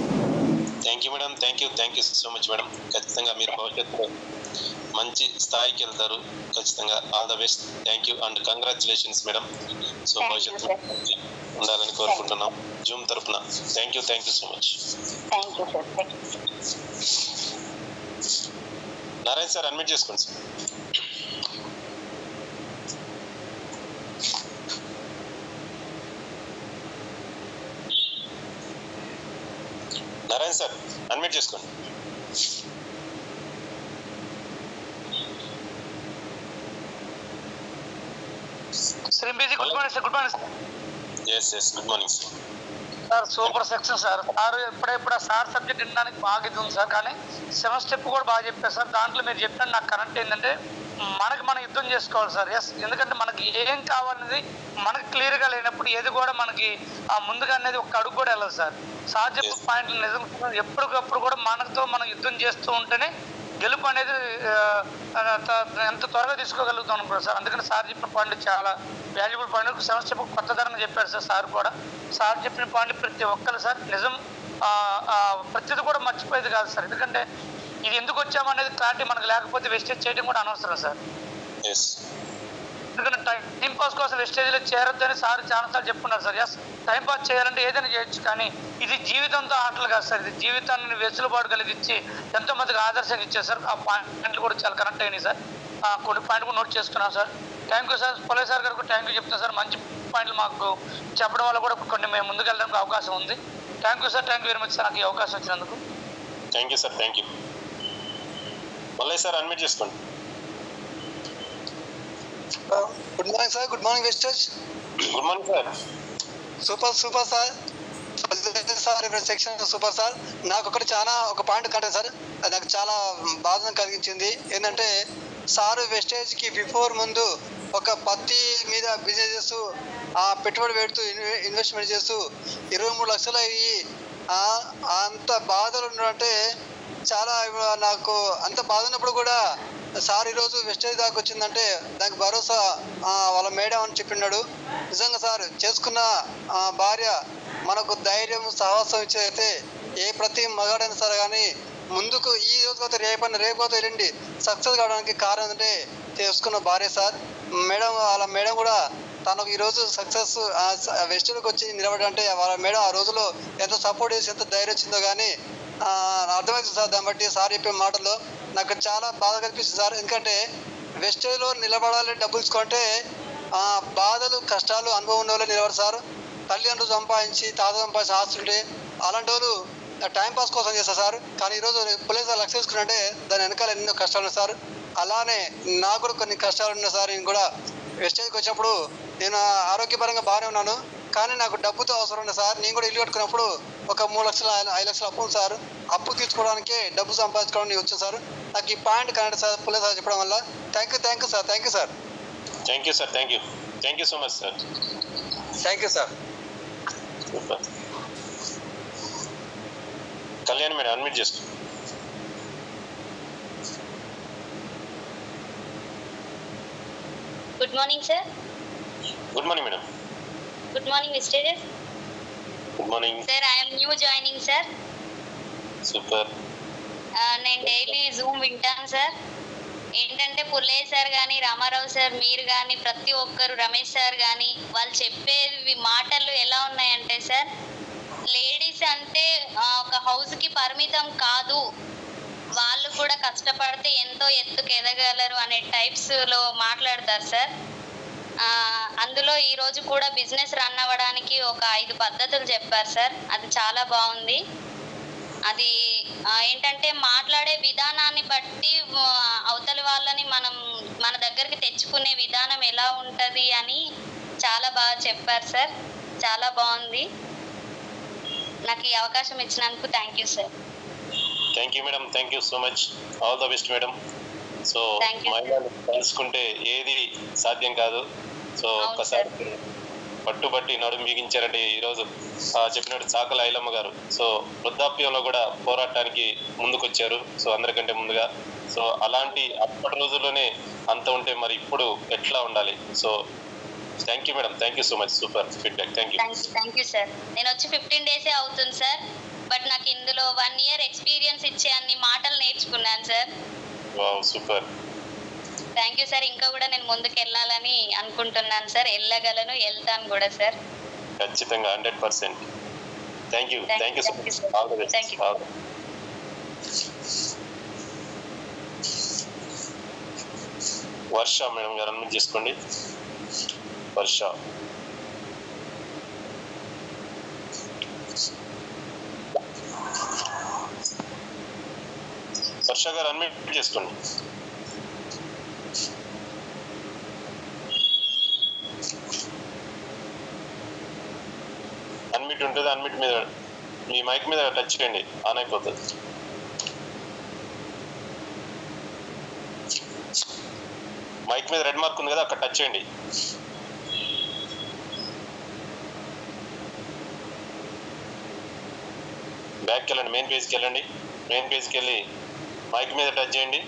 Thank you madam. Thank you so much madam. ఖచ్చితంగా మీరు భవిష్యత్తులో మంచి స్థాయికి వెళ్తారు ఖచ్చితంగా. All the best. Thank you and congratulations madam. So భవిష్యత్తులో ఉండాలని కోరుకుంటున్నాం జూమ్ తరఫున. Thank you so much. Thank you sir. Narayana sir admit చేసుకోండి సార్. నారాయణ సార్ అడ్మిట్ చేసుకోండి. Shri B G good morning sir. Good morning sir. Yes good morning sir. Sir super section sir. ఎప్పుడెప్పుడు sir subject వినడానికి బాగా ఇది ఉంది సార్, కానీ 7 step కూడా బాగా చెప్పారు సార్. దాంట్లో మీరు చెప్పినట్టు నాకు కరెక్ట్ ఏంటంటే మనం యుద్ధం చేసుకోవాలి సార్. ఎస్, ఎందుకంటే మనకి ఏం కావాలనేది మనకు క్లియర్గా లేనప్పుడు ఏది కూడా మనకి ముందుగా అనేది ఒక అడుగు కూడా వెళ్ళదు సార్. సార్ చెప్పిన పాయింట్లు నిజంగా ఎప్పటికప్పుడు కూడా మనతో మనం యుద్ధం చేస్తూ ఉంటేనే గెలుపు అనేది ఎంత త్వరగా తీసుకోగలుగుతాం అనుకుంటారు సార్. అందుకని సార్ చెప్పిన పాయింట్ చాలా వాల్యుబుల్ పాయింట్. 7 స్టెప్ కొత్త ధరని చెప్పారు సార్. సార్ కూడా సార్ చెప్పిన పాయింట్ ప్రతి ఒక్కరు సార్ నిజం ప్రతిది కూడా మర్చిపోయేది కాదు సార్. ఎందుకంటే ఇది ఎందుకు వచ్చామనేది క్లారిటీ మనకు లేకపోతే వెస్టేజ్ చేయడం కూడా అనవసరం సార్. ఎందుకంటే టైం పాస్ కోసం వెస్టేజ్లో చేరొద్దని సార్ చాలాసార్లు చెప్పుకున్నారు సార్. ఎస్, టైం పాస్ చేయాలంటే ఏదైనా చేయొచ్చు, కానీ ఇది జీవితంతో ఆటలు కాదు సార్. ఇది జీవితాన్ని వెసులుబాటు కలిగించి ఎంతో మందికి ఆదర్శంగా ఇచ్చారు సార్. ఆ పాయింట్లు కూడా చాలా కరెక్ట్ అయినాయి సార్. కొన్ని పాయింట్లు కూడా నోట్ చేసుకున్నాం sir. Thank you sir. Pullaiah sir గారికి థ్యాంక్ యూ చెప్తాను సార్. మంచి పాయింట్లు మాకు చెప్పడం వల్ల కూడా కొన్ని మేము ముందుకు వెళ్ళడానికి అవకాశం ఉంది. Thank you sir. Thank you very much sir నాకు ఈ అవకాశం వచ్చినందుకు. Thank you sir. Thank you. Pullaiah sir admit చేసుకోండి. Good morning sir. Good morning Vestige. Good morning sir. Super super sir. Sir ఇప్పుడు సెక్షన్ సూపర్ సార్. నాకు ఒకటి చాలా ఒక పాయింట్ కంటే సార్ అది నాకు చాలా బాధను కలిగించింది. ఏంటంటే సారు వెస్టేజ్కి బిఫోర్ ముందు ఒక పత్తి మీద బిజినెస్ చేస్తూ పెట్టుబడి పెడుతూ ఇన్వెస్ట్మెంట్ చేస్తూ 23 లక్షలు అయ్యి అంత బాధలు ఉన్నంటే చాలా నాకు అంత బాధ ఉన్నప్పుడు కూడా సార్ ఈరోజు వెస్టేజ్ దాకా వచ్చిందంటే దానికి భరోసా వాళ్ళ మేడం అని చెప్పినాడు. నిజంగా సార్ చేసుకున్న భార్య మనకు ధైర్యం సాహసం ఇచ్చేదైతే ఏ ప్రతి మగాడైనా సరే కానీ ముందుకు ఈ రోజు పోతే రేపు పోతే వెళ్ళండి సక్సెస్ కావడానికి కారణం ఏంటంటే చేసుకున్న భార్య సార్. మేడం వాళ్ళ మేడం కూడా తనకు ఈరోజు సక్సెస్ వెస్టేజ్కి వచ్చి నిలబడంటే వాళ్ళ మేడం ఆ రోజులో ఎంత సపోర్ట్ చేసి ఎంత ధైర్యం వచ్చిందో కానీ అర్థమవుతుంది సార్. దాన్ని బట్టి సార్ చెప్పే మాటల్లో నాకు చాలా బాధ కనిపిస్తుంది సార్. ఎందుకంటే వెస్టేజ్లో నిలబడాలి డబ్బులు తీసుకుంటే బాధలు కష్టాలు అనుభవం ఉన్న వాళ్ళు నిలబడరు సార్. తల్లిదండ్రులు సంపాదించి తాత సంపాదించి ఆస్తుంటే అలాంటి వాళ్ళు టైంపాస్ కోసం చేస్తారు సార్. కానీ ఈరోజు పుల్లయ్య సార్ లక్ష తీసుకున్నట్టే దాని వెనకాల ఎన్నో కష్టాలు ఉన్నాయి సార్. అలానే నాకు కూడా కొన్ని కష్టాలు ఉన్నాయి సార్. నేను కూడా వెస్టేజ్కి వచ్చినప్పుడు నేను ఆరోగ్యపరంగా బాగానే ఉన్నాను, కానీ నాకు డబ్బుతో అవసరం ఉంది సార్. నేను కూడా ఇల్లు కట్టుకున్నప్పుడు ఒక 3 లక్షలు 5 లక్షలు అప్పు ఉంది సార్. అప్పు తీర్చుకోవడానికే డబ్బు సంపాదించుకోవడానికి వచ్చాను సార్. నాకు ఈ point correct sir Pullaiah sir చెప్పడం వల్ల. Thank you sir. Thank you sir. Thank you sir. Thank you so much sir. Thank you sir. Super. Kalyan madam admit చేసుకో. Good morning sir. Good morning madam. Good morning వెస్టేజెస్. Good morning sir. I'm new joining sir. Super. నేను daily Zoom వింటాను sir. ఏంటంటే Pullaiah sir కానీ Ramarao sir మీరు కానీ ప్రతి ఒక్కరు Ramesh sir కానీ వాళ్ళు చెప్పేవి మాటలు ఎలా ఉన్నాయంటే సార్, లేడీస్ అంటే ఒక హౌస్కి పరిమితం కాదు, వాళ్ళు కూడా కష్టపడితే ఎంతో ఎత్తుకు ఎదగలరు అనే టైప్స్లో మాట్లాడతారు సార్. అందులో ఈరోజు కూడా బిజినెస్ రన్ అవ్వడానికి ఒక 5 పద్ధతులు చెప్పారు సార్. అది చాలా బాగుంది. అది ఏంటంటే మాట్లాడే విధానాన్ని బట్టి అవతలి వాళ్ళని మనం మన దగ్గరికి తెచ్చుకునే విధానం ఎలా ఉంటుంది అని చాలా బాగా చెప్పారు సార్. చాలా బాగుంది. నాకు ఈ అవకాశం ఇచ్చినందుకు thank you sir. Thank you madam. Thank you so much. All the best madam. So మహిళలు తెలుసుకుంటే ఏది సాధ్యం కాదు. సో ఒక్కసారి పట్టుబట్టి నడుము బిగించారంటే ఈరోజు చెప్పినట్టు చాకల ఐలమ్మ గారు సో వృద్ధాప్యంలో కూడా పోరాటానికి ముందుకొచ్చారు. సో అందరికంటే ముందుగా సో అలాంటి అప్పటి రోజుల్లోనే అంత ఉంటే మరి ఇప్పుడు ఎట్లా ఉండాలి. So thank you madam. Thank you so much. Super feedback. Thank you sir. నేను వచ్చి 15 డేసే అవుతుంది సార్. బట్ నాకు ఇందులో 1 ఇయర్ ఎక్స్పీరియన్స్ ఇచ్చే అన్ని మాటలు నేర్చుకున్నాను sir. Wow super. Thank you sir. ఇంకా కూడా నేను ముందుకు వెళ్ళాలని అనుకుంటున్నాను సార్. వెళ్ళగలను, వెళ్తాను కూడా సార్. ఖచ్చితంగా 100%. Thank you so much. All the best. Varsha madam గారు అన్మ్యూట్ చేసుకోండి. వర్ష. వర్ష గారు అన్మ్యూట్ చేసుకోండి. అన్మిట్ ఉంటుంది. అన్మిట్ మీద మీ మైక్ మీద టచ్ చేయండి, ఆన్ అయిపోతుంది. మైక్ మీద రెడ్ మార్క్ ఉంది కదా, అక్కడ టచ్ చేయండి. బ్యాక్కి వెళ్ళండి, మెయిన్ పేజ్కి వెళ్ళండి. మెయిన్ పేజ్కి వెళ్ళి మైక్ మీద టచ్ చేయండి.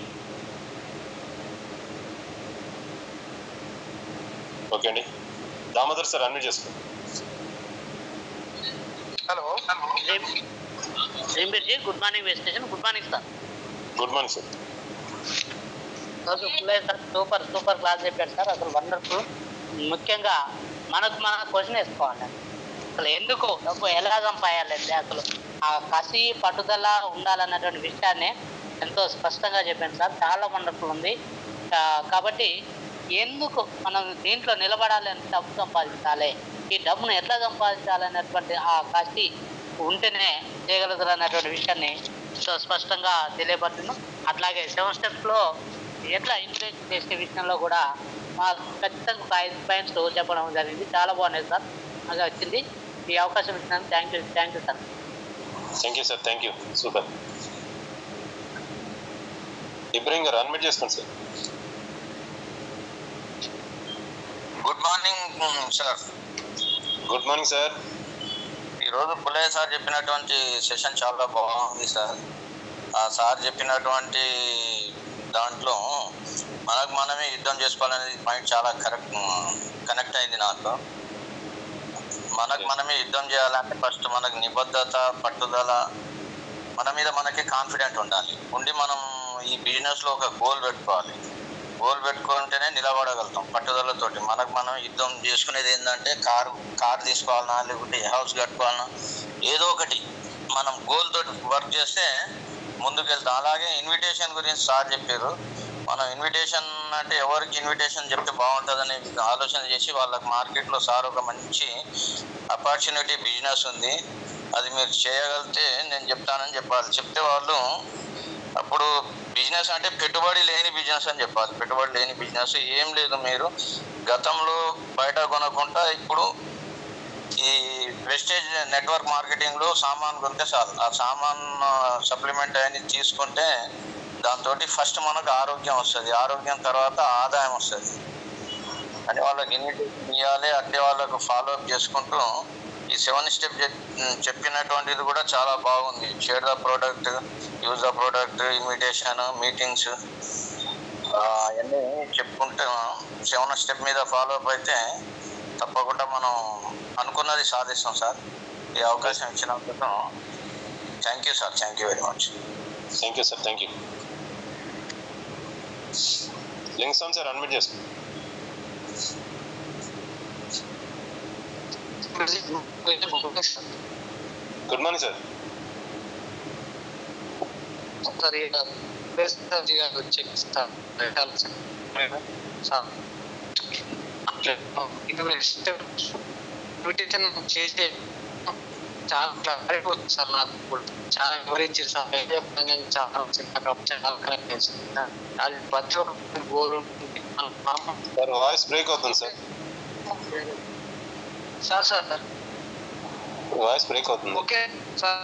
ఓకే అండి. దామోదర్ సార్ అన్మ్యూట్ చేసుకోండి. హలో గుడ్ మార్నింగ్ వెస్టేషన్. Good morning sir. Good morning sir. రోజు పుల్లయ్య సార్ సూపర్ క్లాస్ చెప్పారు సార్, అసలు వండర్ఫుల్. ముఖ్యంగా మనకు మన క్వశ్చన్ వేసుకోవాలి, అసలు ఎందుకు డబ్బు ఎలా సంపాదించాలంటే అసలు ఆ కసి పట్టుదల ఉండాలన్నటువంటి విషయాన్ని ఎంతో స్పష్టంగా చెప్పాను సార్, చాలా వండర్ఫుల్ ఉంది. కాబట్టి ఎందుకు మనం దీంట్లో నిలబడాలి అంటే డబ్బు సంపాదించాలి, ఈ డబ్బును ఎట్లా సంపాదించాలి అనేటువంటి ఆ కసి ఉంటేనే చేయగలుగుతారు అన్నటువంటి విషయాన్ని సో స్పష్టంగా తెలియపడుతున్నాం. అట్లాగే 7 స్టెప్స్లో ఎట్లా ఇన్వెస్ట్ చేసే విషయంలో కూడా మాకు ఖచ్చితంగా 5 పాయింట్స్ చెప్పడం జరిగింది. చాలా బాగున్నాయి సార్, బాగా వచ్చింది. ఈ అవకాశం ఇచ్చినందుకు thank you sir. Thank you sir, thank you, super. Ibrahim గారు అన్మిట్ చేసుకోండి sir. Good morning sir. Good morning sir. ఈరోజు పుల్లయ్య సార్ చెప్పినటువంటి సెషన్ చాలా బాగుంది సార్. ఆ సార్ చెప్పినటువంటి దాంట్లో మనకు మనమే యుద్ధం చేసుకోవాలనేది పాయింట్ చాలా కనెక్ట్ అయింది నాకు. మనకు మనమే యుద్ధం చేయాలంటే ఫస్ట్ మనకు నిబద్ధత, పట్టుదల, మన మీద మనకి కాన్ఫిడెంట్ ఉండాలి. ఉండి మనం ఈ బిజినెస్లో ఒక గోల్ పెట్టుకోవాలి. గోల్ పెట్టుకుంటేనే నిలబడగలుగుతాం పట్టుదలతోటి. మనకు మనం యుద్ధం చేసుకునేది ఏంటంటే కార్ తీసుకోవాలన్నా, లేకుంటే హౌస్ కట్టుకోవాలన్నా, ఏదో ఒకటి మనం గోల్ తోటి వర్క్ చేస్తే ముందుకెళ్తాం. అలాగే ఇన్విటేషన్ గురించి సార్ చెప్పారు. మనం ఇన్విటేషన్ అంటే ఎవరికి ఇన్విటేషన్ చెప్తే బాగుంటుందని ఆలోచన చేసి వాళ్ళకి మార్కెట్లో సార్ ఒక మంచి ఆపర్చునిటీ బిజినెస్ ఉంది, అది మీరు చేయగలిగితే నేను చెప్తానని చెప్పాలి. చెప్తే వాళ్ళు అప్పుడు బిజినెస్ అంటే పెట్టుబడి లేని బిజినెస్ అని చెప్పాలి. పెట్టుబడి లేని బిజినెస్ ఏం లేదు, మీరు గతంలో బయట కొనకుండా ఇప్పుడు ఈ వెస్టేజ్ నెట్వర్క్ మార్కెటింగ్లో సామాన్ కొంటే చాలు. ఆ సామాన్ సప్లిమెంట్ అని తీసుకుంటే దాంతో ఫస్ట్ మనకు ఆరోగ్యం వస్తుంది, ఆరోగ్యం తర్వాత ఆదాయం వస్తుంది అని వాళ్ళకి ఇన్విటేషన్ ఇవ్వాలి. అట్లే వాళ్ళకు ఫాలోఅప్ చేసుకుంటూ ఈ 7 స్టెప్ చెప్పినటువంటిది కూడా చాలా బాగుంది. Share the product, use the product, invitation, meetings అవన్నీ చెప్పుకుంటే 7 స్టెప్ మీద ఫాలోఅప్ అయితే తప్పకుండా మనం అనుకున్నది సాధిస్తాం సార్. ఈ అవకాశం ఇచ్చినందుకు thank you sir, thank you very much. Thank you sir, thank you. లింగ్స్టోన్ సార్ అన్మిట్ చేసుకోండి. Good morning sir. ఇన్విటేషన్ చేసే చాలా క్లారిటీ వస్తుంది సార్, నాకు చాలా వివరించారు సార్, చాలా కనెక్ట్ అయింది అది ప్రతి ఒక్క గోల్ సార్. వాయిస్ బ్రేక్ అవుతుంది సార్. సార్ వాయిస్ బ్రేక్ అవుతుంది. ఓకే సార్,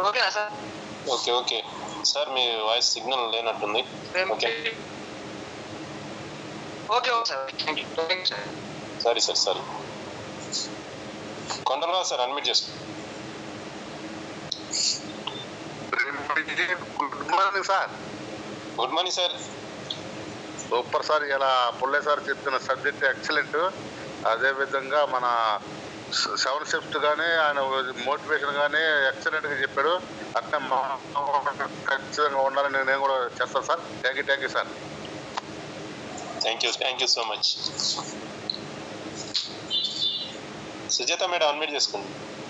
ఓకేనా సార్? ఓకే సార్, మీ వాయిస్ సిగ్నల్ లేనట్టుంది. Okay sir, sorry. Kondalarao sir unmute చేసుకోండి. Good morning sir. Good morning sir. Super sir. ఇలా పుల్లయ్య సార్ చెప్పిన సబ్జెక్ట్ ఎక్సలెంట్. అదేవిధంగా మన 7 స్టెప్స్ కానీ ఆయన మోటివేషన్ కానీ ఎక్సలెంట్గా చెప్పాడు. అట్లా ఖచ్చితంగా ఉండాలని నేను కూడా చేస్తాను sir. Thank you sir. Thank you so much. Sujatha madam unmute చేసుకోండి.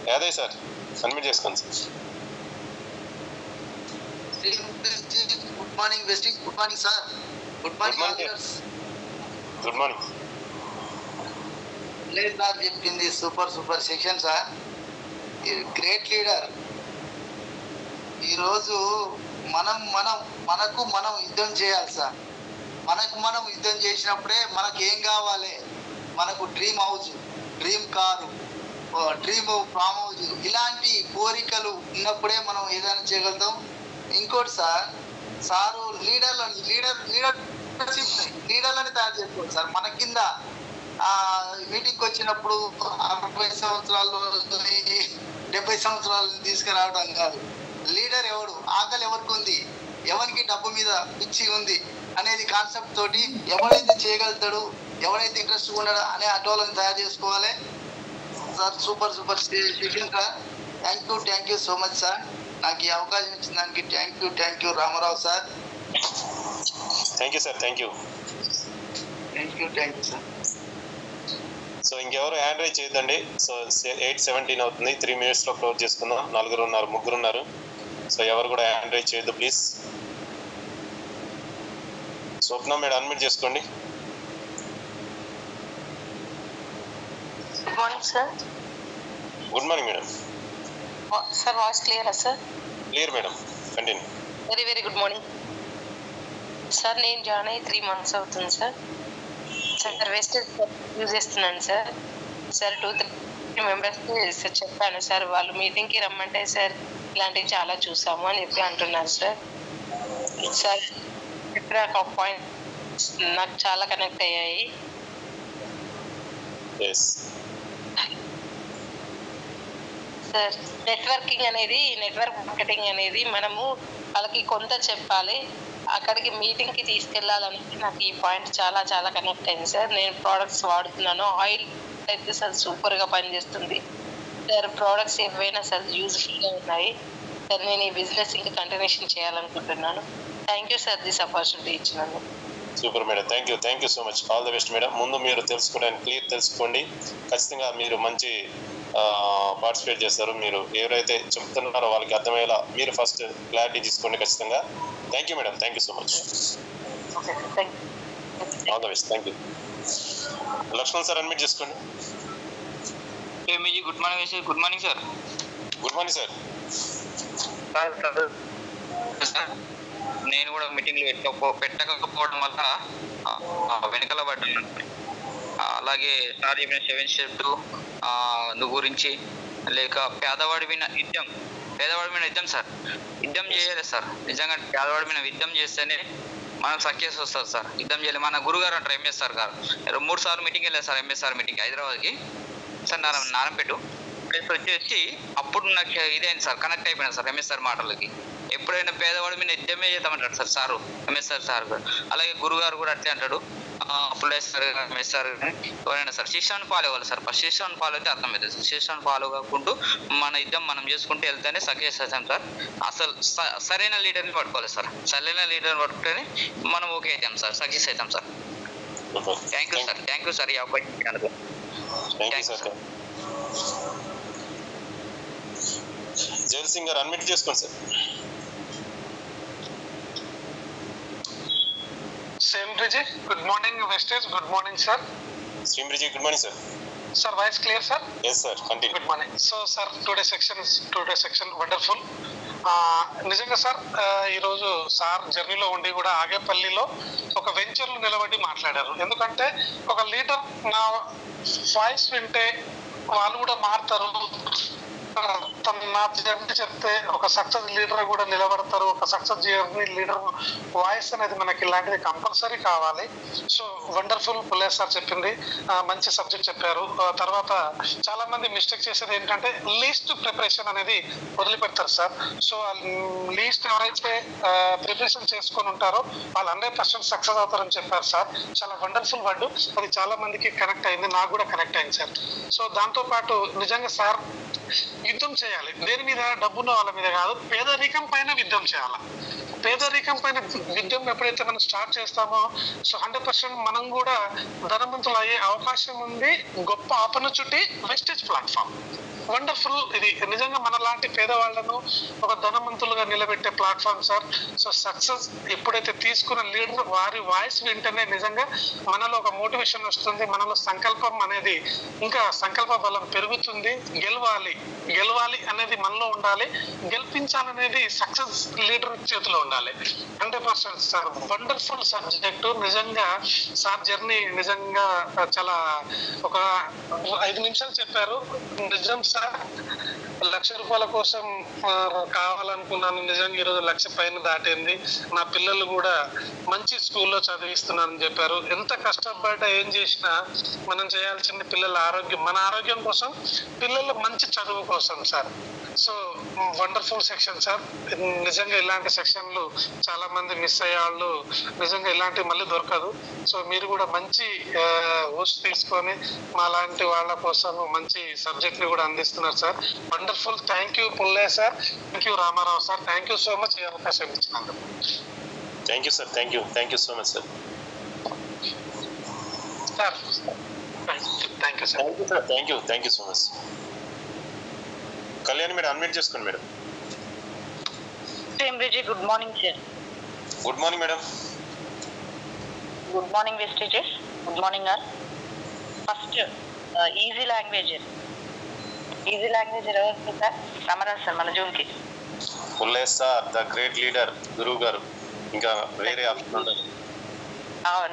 యాదయ్య సార్ అన్మిట్ చేసుకోండి సార్. గుడ్ మార్నింగ్ వెస్టింగ్. Good morning sir. Good morning. Good morning. లేదు సార్ చెప్పింది super section sir. Great leader. ఈరోజు మనకు మనం యుద్ధం చేయాలి సార్. మనకు మనం యుద్ధం చేసినప్పుడే మనకు ఏం కావాలి, మనకు dream house, dream car, dream farm house, ఇలాంటి కోరికలు ఉన్నప్పుడే మనం ఏదైనా చేయగలుగుతాం. ఇంకోటి సారు లీడర్లని తయారు చేసుకోవాలి సార్. మన కింద మీటింగ్కి వచ్చినప్పుడు 60 సంవత్సరాలు 70 సంవత్సరాలు తీసుకురావడం కాదు. లీడర్ ఎవడు, ఆకలి ఎవరికి ఉంది, ఎవరికి డబ్బు మీద పిచ్చి ఉంది అనేది కాన్సెప్ట్ తోటి ఎవరైతే చేయగలుగుతాడు, ఎవరైతే ఇంట్రెస్ట్ ఉన్నాడో అనే అటోలను తయారు చేసుకోవాలి sir. Super section sir. Thank you so much sir. నాకు ఈ అవకాశం ఇచ్చిన దానికి thank you Ramarao sir. Thank you sir, thank you. Sir. So ఇంకెవరు హ్యాండ్ రైజ్ చేయొద్దండి. సో 8:17 అవుతుంది, 3 minutesలో క్లోజ్ చేసుకుందాం. 4 ఉన్నారు, 3 ఉన్నారు. సో ఎవరు కూడా హ్యాండ్ రైజ్ చేయొద్దు ప్లీజ్. స్వప్న మేడం అన్మ్యూట్ చేసుకోండి. Good morning sir. Good morning madam. Sir voice క్లియరా sir? Clear madam, continue. Very very good morning sir. నేను జాయిన్ అయ్యి 3 months అవుతుంది సార్. సార్ వేస్టేజ్ యూజ్ చేస్తున్నాను సార్. సార్ 2-3 మెంబర్స్కి సార్ చెప్పాను sir. వాళ్ళు మీటింగ్కి రమ్మంటే సార్ ఇలాంటివి చాలా చూసాము అని చెప్పి అంటున్నారు సార్. సార్ ఇక్కడ ఒక పాయింట్ నాకు చాలా కనెక్ట్ అయ్యాయి సార్. నెట్వర్క్ మార్కెటింగ్ అనేది మనము వాళ్ళకి కొంత చెప్పాలి, అక్కడికి మీటింగ్కి తీసుకెళ్ళాలని నాకు ఈ పాయింట్ చాలా చాలా కనెక్ట్ అయింది సార్. నేను ప్రోడక్ట్స్ వాడుతున్నాను, ఆయిల్ అయితే సార్ సూపర్గా పనిచేస్తుంది సార్. ప్రోడక్ట్స్ ఏవైనా సార్ యూజ్ఫుల్గా ఉన్నాయి సార్. నేను ఈ బిజినెస్ ఇంకా కంటిన్యూషన్ చేయాలనుకుంటున్నాను. Thank you sir this opportunity ఇచ్చినందుకు. Super madam, thank you so much. All the best madam. ముందు మీరు తెలుసుకోవడానికి క్లియర్ తెలుసుకోండి. ఖచ్చితంగా మీరు మంచి పార్టిసిపేట్ చేస్తారు. మీరు ఎవరైతే చెప్తున్నారో వాళ్ళకి అర్థమయ్యేలా మీరు ఫస్ట్ క్లారిటీ తీసుకోండి ఖచ్చితంగా. Thank you madam, thank you so much. All the best, thank you. Lakshman sir admit చేసుకోండి. Good morning sir. Good morning sir. Good morning sir. నేను కూడా మీటింగ్లు పెట్టకపోవడం వల్ల వెనకాల పడ్డాను. అలాగే సార్ చెప్పిన 7 steps గురించి, లేక పేదవాడి మీద యుద్ధం సార్. యుద్ధం చేయాలి సార్. నిజంగా పేదవాడి మీద యుద్ధం చేస్తేనే మనం సక్సెస్ వస్తుంది సార్. యుద్ధం చేయాలి. మన గురుగారు అంటారు ఎంఎస్ఆర్ గారు. 3 సార్లు మీటింగ్ వెళ్ళారు సార్, ఎంఎస్ఆర్ మీటింగ్ హైదరాబాద్కి సార్. నారంపేట వచ్చేసి అప్పుడు నాకు ఇదేంటి సార్, కనెక్ట్ అయిపోయినా సార్ ఎంఎస్ఆర్ మాటలకి. ఎప్పుడైనా పేదవాడి మీద యుద్ధమే చేద్దామంటాడు సార్ సారు, ఎంఎస్ఆర్ సార్ గారు. అలాగే గురుగారు కూడా అట్లే అంటాడు. పుల్లయ్య సార్, ఎంఎస్ఆర్ ఎవరైనా సార్ శిష్యాన్ని ఫాలో అవ్వాలి సార్. ఫస్ట్ శిష్యాన్ని ఫాలో అయితే అర్థమవుతుంది సార్. శిష్యాన్ని ఫాలో కాకుండా మన యుద్ధం మనం చేసుకుంటూ వెళ్తేనే సక్సెస్ అవుతాం సార్. అసలు సరైన లీడర్ని పట్టుకోవాలి సార్. సరైన లీడర్ని పట్టుకుంటేనే మనం ఓకే అవుతాం సార్, సక్సెస్ అవుతాం సార్. థ్యాంక్ యూ సార్ ఈ అవకాశం ఇచ్చినందుకు. జైల్ సింగ్ గారు అడ్మిట్ చేసుకోండి sir. Simriji, good morning Vestage, good morning sir. Simriji, good morning sir. Sir, voice clear sir? Yes sir, continue. Good morning. So sir, today's section wonderful. నిజంగా sir ఈరోజు sir జర్నీలో ఉండి కూడా ఆగేపల్లిలో ఒక వెంచర్లు నిలబడి మాట్లాడారు. ఎందుకంటే ఒక లీడర్ నా వాయిస్ వింటే వాళ్ళు కూడా మారుతారు. నా జర్నీ చెప్తే ఒక సక్సెస్ లీడర్ కూడా నిలబడతారు. ఒక సక్సెస్ జర్నీ లీడర్ వాయిస్ అనేది మనకి ఇలాంటిది కంపల్సరీ కావాలి. సో వండర్ఫుల్ పుల్లయ్య సార్ చెప్పింది, మంచి సబ్జెక్ట్ చెప్పారు. తర్వాత చాలా మంది మిస్టేక్ చేసేది ఏంటంటే లీస్ట్ ప్రిపరేషన్ అనేది వదిలిపెడతారు సార్. సో లీస్ట్ ఎవరైతే ప్రిపరేషన్ చేసుకొని ఉంటారో వాళ్ళు 100% సక్సెస్ అవుతారని చెప్పారు సార్. చాలా వండర్ఫుల్ వర్డ్, అది చాలా మందికి కనెక్ట్ అయింది, నాకు కూడా కనెక్ట్ అయింది సార్. సో దాంతో పాటు నిజంగా సార్ యుద్ధం చేయాలి. దేని మీద? డబ్బున్న వాళ్ళ మీద కాదు, పేదరికం పైన యుద్ధం చేయాలి. పేదరికం పైన యుద్ధం ఎప్పుడైతే మనం స్టార్ట్ చేస్తామో సో 100% మనం కూడా ధనవంతులు అయ్యే అవకాశం ఉంది. గొప్ప ఆపర్చునిటీ వెస్టేజ్ ప్లాట్ఫామ్. వండర్ఫుల్. ఇది నిజంగా మనలాంటి పేదవాళ్లను ఒక ధనవంతులుగా నిలబెట్టే ప్లాట్ఫామ్ సార్. సో సక్సెస్ ఎప్పుడైతే తీసుకున్న లీడర్ వారి వాయిస్ వింటేనే నిజంగా మనలో ఒక మోటివేషన్ వస్తుంది, మనలో సంకల్పం అనేది ఇంకా సంకల్ప బలం పెరుగుతుంది. గెలవాలి అనేది మనలో ఉండాలి, గెలిపించాలనేది సక్సెస్ లీడర్ చేతిలో ఉండాలి. 100% సార్ వండర్ఫుల్ సబ్జెక్టు. నిజంగా సార్ జర్నీ నిజంగా చాలా ఒక 5 నిమిషాలు చెప్పారు. నిజం సార్, 1,00,000 రూపాయల కోసం కావాలనుకున్నాను. నిజంగా ఈరోజు 1,00,000 పైన దాటింది. నా పిల్లలు కూడా మంచి స్కూల్లో చదివిస్తున్నానని చెప్పారు. ఎంత కష్టపడ్డా ఏం చేసినా మనం చేయాల్సింది పిల్లల ఆరోగ్యం, మన ఆరోగ్యం కోసం, పిల్లల మంచి చదువు కోసం sir. So wonderful section sir. నిజంగా ఇలాంటి సెక్షన్లు చాలా మంది మిస్ అయ్యే వాళ్ళు నిజంగా ఇలాంటివి మళ్ళీ దొరకదు. సో మీరు కూడా మంచి హోస్ట్ తీసుకొని మా లాంటి వాళ్ళ కోసం మంచి సబ్జెక్ట్ ని కూడా అందిస్తున్నారు sir. Wonderful. Thank you Pullaiah sir, thank you Ramarao sir, thank you so much ఈ అవకాశం ఇచ్చినందుకు. Thank you sir, thank you so much sir. Thank you sir. Thank you so much. Kalyan madam unmute చేసుకోండి madam. Good morning sir. Good morning madam. Good morning వెస్టేజెస్. Good morning all. First easy language ఎవరు sir? Ramarao sir మన జూన్కి. Pulle sir the great leader, గురువు గారు. ఇంకా వేరే option ఉండదు.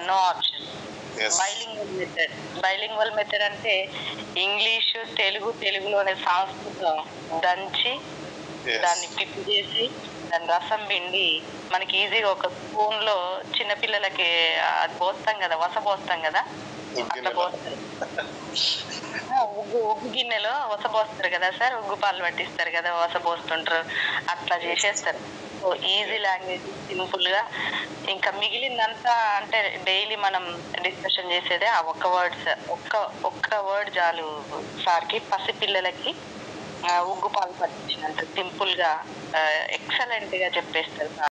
No option. Bilingual method అంటే ఇంగ్లీషు తెలుగులోనే సంస్కృతం దంచి దాన్ని పిప్పి చేసి దాని రసం పిండి మనకి ఈజీగా ఒక స్పూన్ లో చిన్నపిల్లలకి అది పోస్తాం కదా, వస పోస్తాం కదా, అట్లా పోస్తారు. ఉగ్గు గిన్నెలో వస పోస్తారు కదా సార్, ఉగ్గు పాలు పట్టిస్తారు కదా, వస పోస్తుంటారు, అట్లా చేసేస్తారు. సో ఈజీ లాంగ్వేజ్, సింపుల్ గా. ఇంకా మిగిలిందంతా అంటే డైలీ మనం డిస్కషన్ చేసేదే ఆ ఒక్క వర్డ్ చాలు సార్కి. పసిపిల్లలకి ఉగ్గు పాలు పట్టించినంత సింపుల్ గా ఎక్సలెంట్ గా చెప్పేస్తారు సార్.